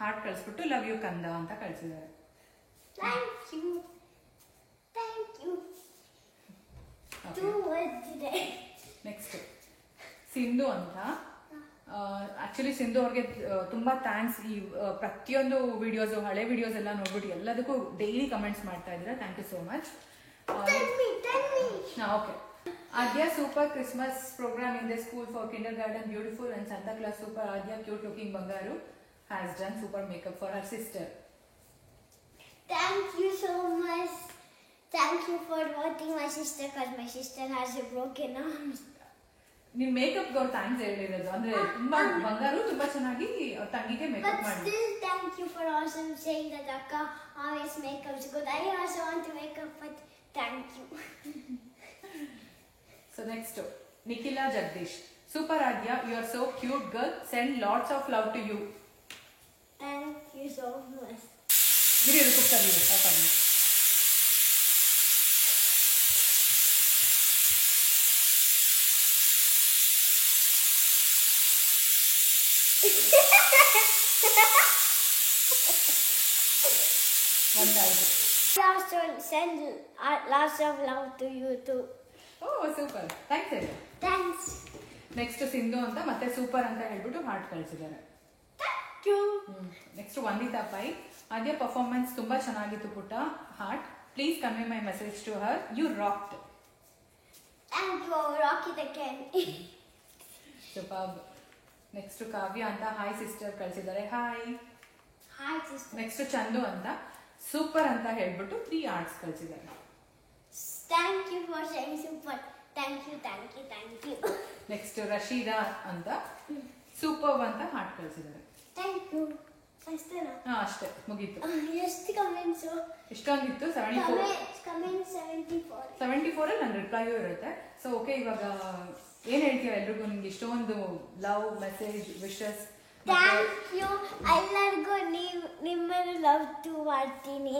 heart ಕಳಿಸ್ಬಿಟ್ಟು love you ಕಂದ ಅಂತ ಕಳಿಸಿದ್ದಾರೆ. Thank you. Two words today. Next Sindhu ಅಂತ. Actually Sindhu ಅವ್ರಿಗೆ ತುಂಬಾ ಥ್ಯಾಂಕ್ಸ್. ಈ ಪ್ರತಿಯೊಂದು ವಿಡಿಯೋಸ್, ಹಳೆ ವಿಡಿಯೋಸ್ ಎಲ್ಲ ನೋಡ್ಬಿಟ್ಟು ಎಲ್ಲದಕ್ಕೂ ಡೈಲಿ ಕಮೆಂಟ್ಸ್ ಮಾಡ್ತಾ ಇದ್ದಾರೆ. Thank you so much. Tell me. ಓಕೆ. Adya super Christmas program in the school for kindergarten, beautiful, and Santa Claus super. Adya cute looking Bangaru has done super makeup for her sister. Thank you so much. Thank you for voting my sister because my sister has a broken arm. ನಿಮ್ makeup guar thanks ಹೇಳಿರೋದು ಅಂದ್ರೆ ತುಂಬಾ ಬಂಗಾರು ತುಂಬಾ ಚೆನ್ನಾಗಿ ತಂಗಿಗೆ makeup But ಮಾಡಿ. still, thank you for also saying that Akka always makeups good. I also want to make up, but thank you. So next, Nikhila Jagdish. Super Adya, you are so cute girl. Send lots of love to you. Thank you so much. Give you the cooker here. Okay. Last one, send lots of love to you too. Oh, super. Thanks Adya. Thanks. Next Sindhu ಅಂತ ಮತ್ತೆ super ಅಂತ ಹೇಳ್ಬಿಟ್ಟು heart ಕಳಿಸಿದ್ದಾರೆ. Thank you. Next Vanditha Pai. Adya performance ತುಂಬಾ ಚೆನ್ನಾಗಿತ್ತು ಪುಟ್ಟ, heart. Please convey my message to her, you rocked. Thank you. Rock it again. Super. Next Kavya ಅಂತ hi sister ಕಳಿಸಿದ್ದಾರೆ. Hi. Hi, sister. Next Chandu ಅಂತ ಸೂಪರ್ ಅಂತ ಹೇಳ್ಬಿಟ್ಟು 3 ಆರ್ಟ್ಸ್ ಕಳಿಸಿದ್ದಾರೆ. Thank you for saying super. Thank you. Next Rasheeda ಅಂತ super ಅಂತ heart ಕಳಿಸಿದ್ದಾರೆ. Thank you. ಅಷ್ಟೇನಾ? ಅಷ್ಟೇ ಮುಗೀತು. ಎಷ್ಟು ಕಮೆಂಟ್ಸ್? ಇಷ್ಟೊಂದಿತ್ತು. 74 ಕಮೆಂಟ್ 74. 74 ಅಲ್ಲಿ ನನ್ನ ರಿಪ್ಲೈಯೂ ಇರುತ್ತೆ. ಸೊ ಓಕೆ, ಇವಾಗ ಏನ್ ಹೇಳ್ತೀರಾ ಎಲ್ರಿಗೂ? ನಿಮ್ಗೆ ಇಷ್ಟೊಂದು love message wishes. Thank you. ಎಲ್ಲರಿಗೂ ನಿಮ್ಮನ್ನು ಲವ್ ಟು ಮಾಡ್ತೀನಿ.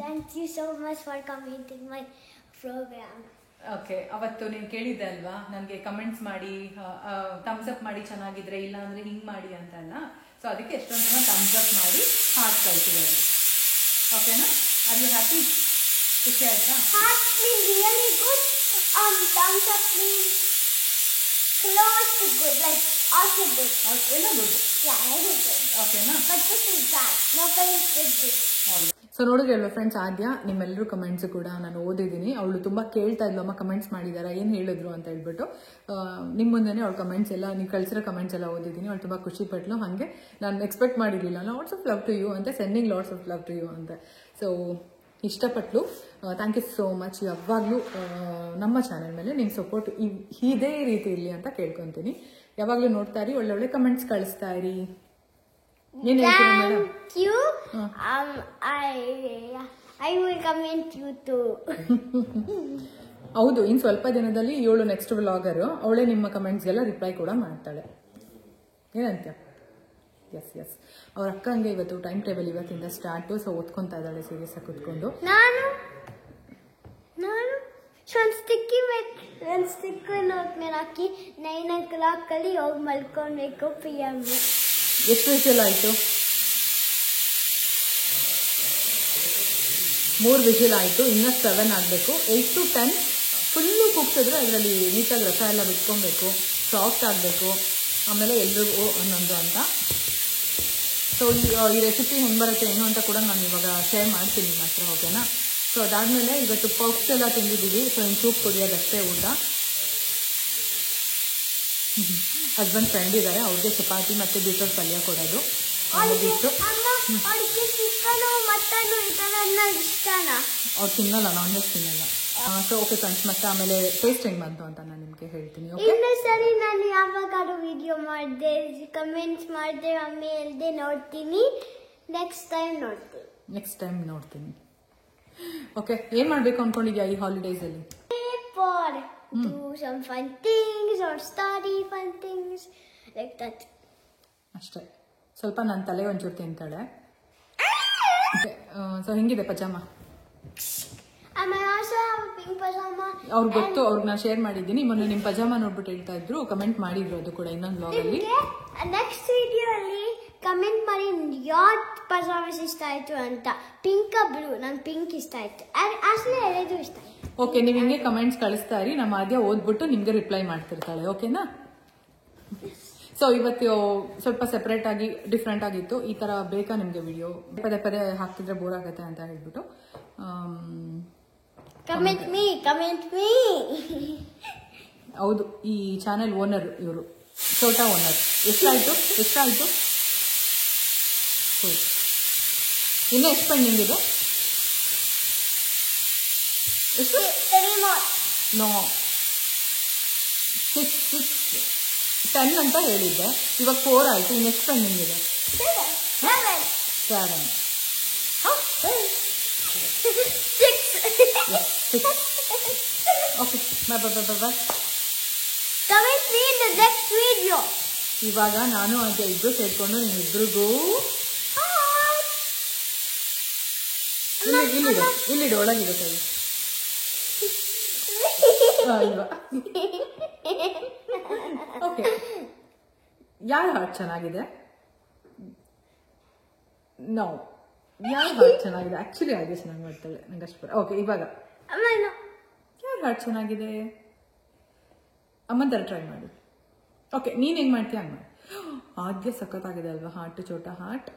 Thank you so much for commenting my program. Okay, ಅವತ್ತು ನೀವು ಕೇಳಿದ್ದೆ ಅಲ್ವಾ ನನಗೆ ಕಮೆಂಟ್ಸ್ ಮಾಡಿ, ಥಮ್ಸ್ ಅಪ್ ಮಾಡಿ ಚೆನ್ನಾಗಿದ್ರೆ, ಇಲ್ಲ ಅಂದ್ರೆ ಹಿಂಗ್ ಮಾಡಿ ಅಂತ ಅಲ್ಲ. ಸೊ ಅದಕ್ಕೆ ಎಷ್ಟೊಂದು ಜನ ಥಮ್ಸ್ ಅಪ್ ಮಾಡಿ ಹಾರ್ಟ್ ಕಳಿಸಿರೋದು. ಓಕೆನಾ? Are you happy? ಖುಷಿ ಆಯ್ತಾ? Heart means really good. Thumbs up means close to good, like also good. ಎಲ್ಲ ಗುಡ್. ಓಕೆನಾ? But this is bad. Nobody did this. ಹೌದು. ಸೊ ನೋಡಿದ್ರಲ್ವ ಫ್ರೆಂಡ್ಸ್, ಆದ್ಯ ನಿಮ್ಮೆಲ್ಲರೂ ಕಮೆಂಟ್ಸ್ ಕೂಡ ನಾನು ಓದಿದ್ದೀನಿ. ಅವಳು ತುಂಬ ಕೇಳ್ತಾ ಇದ್ಲು, ಅಮ್ಮ ಕಮೆಂಟ್ಸ್ ಮಾಡಿದಾರ, ಏನು ಹೇಳಿದ್ರು ಅಂತ ಹೇಳ್ಬಿಟ್ಟು. ನಿಮ್ಮ ಮುಂದೆನೇ ಅವಳು ಕಮೆಂಟ್ಸ್ ಎಲ್ಲ, ನೀವು ಕಳಿಸಿರೋ ಕಮೆಂಟ್ಸ್ ಎಲ್ಲ ಓದಿದ್ದೀನಿ. ಅವಳು ತುಂಬ ಖುಷಿ ಪಟ್ಲು. ಹಾಗೆ ನಾನು ಎಕ್ಸ್ಪೆಕ್ಟ್ ಮಾಡಿರಲಿಲ್ಲ lots of love to you ಅಂತ, sending lots of love to you ಅಂತ. ಸೊ ಇಷ್ಟಪಟ್ಲು. Thank you so much. ಯಾವಾಗಲೂ ನಮ್ಮ ಚಾನಲ್ ಮೇಲೆ ನಿಮ್ಮ ಸಪೋರ್ಟ್ ಇದೇ ರೀತಿ ಇರಲಿ ಅಂತ ಕೇಳ್ಕೊತೀನಿ. ಯಾವಾಗಲೂ ನೋಡ್ತಾ ಇರಿ, ಒಳ್ಳೊಳ್ಳೆ ಕಮೆಂಟ್ಸ್ ಕಳಿಸ್ತಾ ಇರಿ. ಏನು ಹೇಳ್ತೀರಾ madam? Thank you. I will comment you too. ಹೌದು, ಇನ್ನು ಸ್ವಲ್ಪ ದಿನದಲ್ಲಿ ಇವಳು ನೆಕ್ಸ್ಟ್ ವ್ಲಾಗರು, ಅವಳೇ ನಿಮ್ಮ ಕಮೆಂಟ್ಸ್ಗೆಲ್ಲ ರಿಪ್ಲೈ ಕೂಡ ಮಾಡ್ತಾಳೆ. ಏನಂತ? ಎಸ್. ಅವ್ರ ಅಕ್ಕಂಗೆ ಇವತ್ತು ಟೈಮ್ ಟೇಬಲ್ ಇವತ್ತಿಂದ ಸ್ಟಾರ್ಟು. ಸೊ ಓದ್ಕೊತಾ ಇದ್ದಾಳೆ ಸೀರಿಯಸ್ ಆಗಿ ಕೂತ್ಕೊಂಡು. ನಾನು ಒಂದು ಸ್ಟಿಕ್ಕಿ ಒಂದು ಸ್ಟಿಕ್ಕರ್ ನೋಟ್ ಮೇಲೆ ಹಾಕಿ 9 o'clock ಹೋಗಿ ಮಲ್ಕೊಳ್ಬೇಕು PM. ಎಷ್ಟು ವಿಷಲ್ ಆಯಿತು? 3 ವಿಷಲ್ ಆಯಿತು. ಇನ್ನೂ 7 ಆಗಬೇಕು. 8 to 10 ಫುಲ್ಲು ಕುಗ್ಸಿದ್ರೆ ಅದರಲ್ಲಿ ನೀಟಾಗಿ ರಸ ಎಲ್ಲ ಬಿಟ್ಕೊಬೇಕು, ಸಾಫ್ಟ್ ಆಗಬೇಕು. ಆಮೇಲೆ ಎಲ್ರಿಗೂ ಒಂದೊಂದು ಅಂತ. ಸೊ ಈ ರೆಸಿಪಿ ಹೆಂಗೆ ಬರುತ್ತೆ ಏನು ಅಂತ ಕೂಡ ನಾನು ಇವಾಗ ಶೇರ್ ಮಾಡ್ತೀನಿ ನಿಮ್ಮ ಹತ್ರ, ಓಕೆನಾ? ಸೊ ಅದಾದಮೇಲೆ ಇವತ್ತು ಪಫ್ಸ್ ಎಲ್ಲ ತಿಂದಿದ್ದೀವಿ. ಸೊ ಇನ್ನು ಸೂಪ್ ಕುಡಿಯೋದಷ್ಟೇ ಊಟ. ಹಸ್ಬೆಂಡ್ ಫ್ರೆಂಡ್ ಇದ್ದಾರೆ, ಅವ್ರಿಗೆ ಚಪಾತಿ ಮತ್ತು ಬೀಟ್ರೋಟ್ ಪಲ್ಯ ಕೊಡೋದು. ಬಿಟ್ಟು ಅವ್ರು ತಿನ್ನಲ್ಲ, ನಾನ್ ವೆಜ್ ತಿನ್ನಲ್ಲ. ಸೊ ಓಕೆ ಫ್ರೆಂಡ್ಸ್, ಮತ್ತೆ ಆಮೇಲೆ ಟೇಸ್ಟ್ ಹೆಂಗೆ ಬಂತು ಅಂತ ನಾನು ನಿಮಗೆ ಹೇಳ್ತೀನಿ. ಇನ್ನು ಸರಿ ನಾನು ಯಾವಾಗಾದ್ರೂ ವಿಡಿಯೋ ಮಾಡಿದೆ ಕಮೆಂಟ್ಸ್ ಮಾಡಿದೆ ಮಮ್ಮಿ ಹೇಳ್ದೆ ನೋಡ್ತೀನಿ. ನೆಕ್ಸ್ಟ್ ಟೈಮ್ ನೋಡ್ತೀನಿ. ಓಕೆ, ಏನು ಮಾಡಬೇಕು ಅಂದ್ಕೊಂಡಿದ್ಯಾ ಈ ಹಾಲಿಡೇಸಲ್ಲಿ? For do some fun things or study fun things like that. ಅಷ್ಟೇ. ಸ್ವಲ್ಪ ನನ್ನ ತಲೆ ಒಂಚೂರು ತಿಂತಾಳೆ. ಸೊ ಹೆಂಗಿದೆ ಪಜಾಮ? ಅವ್ರಿಗೆ ಗೊತ್ತು, ಅವ್ರಿಗೆ ನಾನು ಶೇರ್ ಮಾಡಿದ್ದೀನಿ. ಮೊನ್ನೆ ನಿಮ್ಮ ಪಜಾಮ ನೋಡ್ಬಿಟ್ಟು ಹೇಳ್ತಾ ಇದ್ರು, ಕಮೆಂಟ್ ಮಾಡಿದ್ರು ಅದು ಕೂಡ ಇನ್ನೊಂದು ಬ್ಲಾಗಲ್ಲಿ. ನೆಕ್ಸ್ಟ್ ವಿಡಿಯೋ ಅಲ್ಲಿ ಕಮೆಂಟ್ ಮಾಡಿ ಯಾವ್ದು ಪಜಾಮಸ್ ಇಷ್ಟ ಆಯ್ತು ಅಂತ. Pink blue? ನನ್ ಪಿಂಕ್ ಇಷ್ಟ ಆಯ್ತು. ಅಸಲಿ ಎರಡು ಇಷ್ಟ ಆಯ್ತು. ಓಕೆ, ನೀವು ಹಿಂಗೆ ಕಮೆಂಟ್ಸ್ ಕಳಿಸ್ತಾ ಇರಿ, ನಮ್ಮ ಆದ್ಯ ಓದ್ಬಿಟ್ಟು ನಿಮ್ಗೆ ರಿಪ್ಲೈ ಮಾಡ್ತಿರ್ತಾಳೆ, ಓಕೆನಾ? ಸೊ ಇವತ್ತು ಸ್ವಲ್ಪ ಸೆಪ್ರೇಟ್ ಆಗಿ ಡಿಫ್ರೆಂಟ್ ಆಗಿತ್ತು. ಈ ತರ ಬೇಕಾ ನಿಮ್ಗೆ ವಿಡಿಯೋ? ಪದೇ ಪದೇ ಹಾಕ್ತಿದ್ರೆ ಬೋರ್ ಆಗುತ್ತೆ ಅಂತ ಹೇಳ್ಬಿಟ್ಟು ಕಮೆಂಟ್ ಮೀ. ಹೌದು, ಈ ಚಾನೆಲ್ ಓನರ್ ಇವರು, ಛೋಟಾ ಓನರ್. ಎಷ್ಟಾಯ್ತು? ಇನ್ನೂ ಎಷ್ಟು ಪೆಂಡಿಂಗ್ ಇದೆ? ಎಷ್ಟು? ನೋ, 10 ಅಂತ ಹೇಳಿದ್ದೆ. ಇವಾಗ 4 ಆಯ್ತು. ಇನ್ನು ಎಷ್ಟು ಪೆಂಡಿಂಗ್ ಇದೆ? 7. Okay, bye. Comment me in the next video. ಇವಾಗ ನಾನು ಅದೇ ಇಬ್ರು ಸೇರ್ಕೊಂಡು ನಿಮ್ಮಿಬ್ರಿಗೂ ಇಲ್ಲಿಡು ಒಳಗಿದೆ ಸರಿ. ಇಲ್ವಾ? ಓಕೆ, ಯಾರ ಹಾರ್ಟ್ ಚೆನ್ನಾಗಿದೆ? ನಾವು ಯಾರ ಹಾರ್ಟ್ ಚೆನ್ನಾಗಿದೆ? ಆಕ್ಚುಲಿ ಆಗಿ ಚೆನ್ನಾಗಿ ಮಾಡ್ತಾಳೆ, ನಂಗೆ ಅಷ್ಟು. ಓಕೆ, ಇವಾಗ ಯಾರ ಹಾರ್ಟ್ ಚೆನ್ನಾಗಿದೆ? ಅಮ್ಮನ ಥರ ಟ್ರೈ ಮಾಡಿ. ಓಕೆ, ನೀನು ಹೆಂಗೆ ಮಾಡ್ತೀಯ ಹಂಗೆ ಮಾಡಿ. ಆದ್ಯ ಸಖತ್ತಾಗಿದೆ ಅಲ್ವಾ ಹಾರ್ಟ್? ಛೋಟಾ ಹಾರ್ಟ್.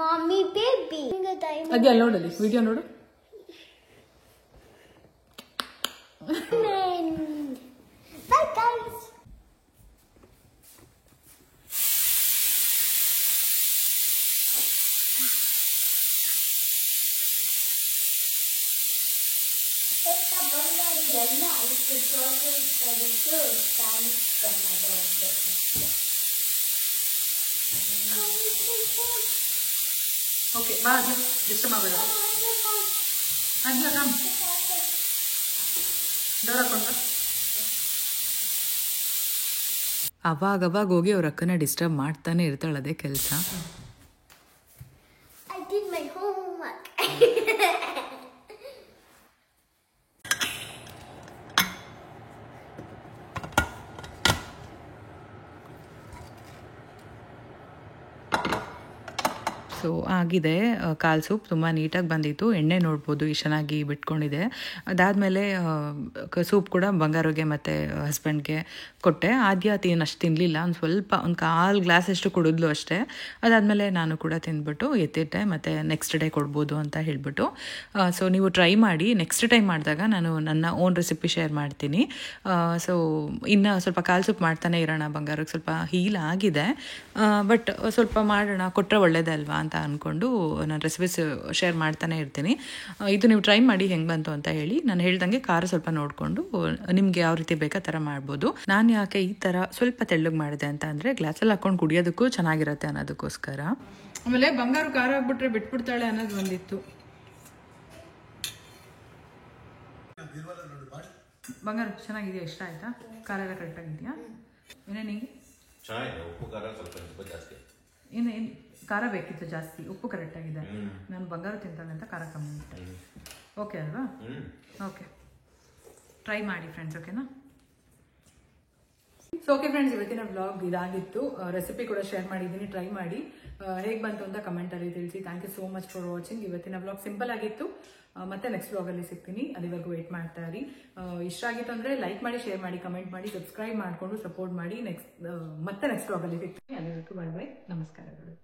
ಮಮ್ಮಿ ಬೇಬಿ ಅದೇ ಅಲ್ಲಿ ನೋಡಲಿ, ವಿಡಿಯೋ ನೋಡು. Bye guys. ಓಕೆ, ಬಾ ಅದೇ ಡಿಸ್ಟರ್ಬ್ ಆಗಬೇಡ. ಅದ್ಯ ಕಮ್ ಡೋರ್ ಹಾಕೊಂಡ. ಅವಾಗವಾಗ ಹೋಗಿ ಅವ್ರ ಅಕ್ಕನ ಡಿಸ್ಟರ್ಬ್ ಮಾಡ್ತಾನೆ ಇರ್ತಾಳೆ, ಅದೇ ಕೆಲಸ. I did my homework. So ಆಗಿದೆ ಕಾಲ್ ಸೂಪ್, ತುಂಬ ನೀಟಾಗಿ ಬಂದಿತ್ತು. ಎಣ್ಣೆ ನೋಡ್ಬೋದು ಎಷ್ಟು ಚೆನ್ನಾಗಿ ಬಿಟ್ಕೊಂಡಿದೆ. ಅದಾದಮೇಲೆ ಸೂಪ್ ಕೂಡ ಬಂಗಾರಿಗೆ ಮತ್ತು ಹಸ್ಬೆಂಡ್ಗೆ ಕೊಟ್ಟೆ. ಆದ್ಯ ಅಷ್ಟು ತಿನ್ನಲಿಲ್ಲ, ಒಂದು ಕಾಲು ಗ್ಲಾಸ್ ಅಷ್ಟು ಕುಡಿದ್ಲು ಅಷ್ಟೇ. ಅದಾದಮೇಲೆ ನಾನು ಕೂಡ ತಿಂದ್ಬಿಟ್ಟು ಎತ್ತಿಟ್ಟೆ, ಮತ್ತು ನೆಕ್ಸ್ಟ್ ಡೇ ಕೊಡ್ಬೋದು ಅಂತ ಹೇಳಿಬಿಟ್ಟು. ಸೊ ನೀವು ಟ್ರೈ ಮಾಡಿ. ನೆಕ್ಸ್ಟ್ ಟೈಮ್ ಮಾಡಿದಾಗ ನಾನು ನನ್ನ ಓನ್ ರೆಸಿಪಿ ಶೇರ್ ಮಾಡ್ತೀನಿ. ಸೊ ಇನ್ನು ಸ್ವಲ್ಪ ಕಾಲ್ ಸೂಪ್ ಮಾಡ್ತಾನೆ ಇರೋಣ. ಬಂಗಾರಕ್ಕೆ ಸ್ವಲ್ಪ ಹೀಲ್ ಆಗಿದೆ, ಬಟ್ ಸ್ವಲ್ಪ ಮಾಡೋಣ, ಕೊಟ್ಟರೆ ಒಳ್ಳೇದಲ್ವಾ ಅಂತ ಅಂದ್ಕೊಂಡು ನಾನು ರೆಸಿಪೀಸ್ ಶೇರ್ ಮಾಡ್ತಾನೆ ಇರ್ತೀನಿ. ಇದು ನೀವು ಟ್ರೈ ಮಾಡಿ ಹೆಂಗೆ ಬಂತು ಅಂತ ಹೇಳಿ. ನಾನು ಹೇಳ್ದಂಗೆ ಖಾರ ಸ್ವಲ್ಪ ನೋಡಿಕೊಂಡು ನಿಮಗೆ ಯಾವ ರೀತಿ ಬೇಕಾ ಥರ ಮಾಡ್ಬೋದು. ನಾನು ಯಾಕೆ ಈ ಥರ ಸ್ವಲ್ಪ ತೆಳ್ಳಗೆ ಮಾಡಿದೆ ಅಂತ ಅಂದರೆ ಗ್ಲಾಸಲ್ಲಿ ಹಾಕ್ಕೊಂಡು ಕುಡಿಯೋದಕ್ಕೂ ಚೆನ್ನಾಗಿರುತ್ತೆ ಅನ್ನೋದಕ್ಕೋಸ್ಕರ. ಆಮೇಲೆ ಬಂಗಾರು ಖಾರ ಆಗ್ಬಿಟ್ರೆ ಬಿಟ್ಬಿಡ್ತಾಳೆ ಅನ್ನೋದು ಬಂದಿತ್ತು. ಬಂಗಾರ ಚೆನ್ನಾಗಿದೆಯಾ? ಇಷ್ಟ ಆಯ್ತಾ? ಖಾರ ಎಲ್ಲ ಕರೆಕ್ಟಾಗಿದೆಯಾ? ಏನೇ ನಿಂಗೆ ಉಪ್ಪು ಖಾರ ಸ್ವಲ್ಪ ಜಾಸ್ತಿ. ಏನು ಖಾರ ಬೇಕಿತ್ತು ಜಾಸ್ತಿ, ಉಪ್ಪು ಕರೆಕ್ಟಾಗಿದೆ. ನಾನು ಬಂಗಾರ ತಿಂತಾನೆ ಅಂತ ಖಾರ ಕಮ್ಮಿ ಇತ್ತು. ಓಕೆ ಅಲ್ವಾ? ಓಕೆ. ಟ್ರೈ ಮಾಡಿ ಫ್ರೆಂಡ್ಸ್, ಓಕೆನಾ? ಸೊ ಓಕೆ ಫ್ರೆಂಡ್ಸ್, ಇವತ್ತಿನ ವ್ಲಾಗ್ ಇದಾಗಿತ್ತು. ರೆಸಿಪಿ ಕೂಡ ಶೇರ್ ಮಾಡಿದ್ದೀನಿ, ಟ್ರೈ ಮಾಡಿ ಹೇಗೆ ಬಂತು ಅಂತ ಕಮೆಂಟಲ್ಲಿ ತಿಳಿಸಿ. Thank you so much for watching. ಇವತ್ತಿನ ವ್ಲಾಗ್ ಸಿಂಪಲ್ ಆಗಿತ್ತು. ಮತ್ತೆ ನೆಕ್ಸ್ಟ್ ವ್ಲಾಗಲ್ಲಿ ಸಿಗ್ತೀನಿ, ಅಲ್ಲಿವರೆಗೂ ವೇಟ್ ಮಾಡ್ತಾ ಇರಿ. ಇಷ್ಟ ಆಗಿತ್ತು ಅಂದರೆ ಲೈಕ್ ಮಾಡಿ, ಶೇರ್ ಮಾಡಿ, ಕಮೆಂಟ್ ಮಾಡಿ, ಸಬ್ಸ್ಕ್ರೈಬ್ ಮಾಡಿಕೊಂಡು ಸಪೋರ್ಟ್ ಮಾಡಿ. ಮತ್ತೆ ನೆಕ್ಸ್ಟ್ ವ್ಲಾಗಲ್ಲಿ ಸಿಗ್ತೀನಿ. ಅಲ್ಲಿವರೆಗೂ ಬಾಯ್ ಬಾಯ್, ನಮಸ್ಕಾರಗಳು.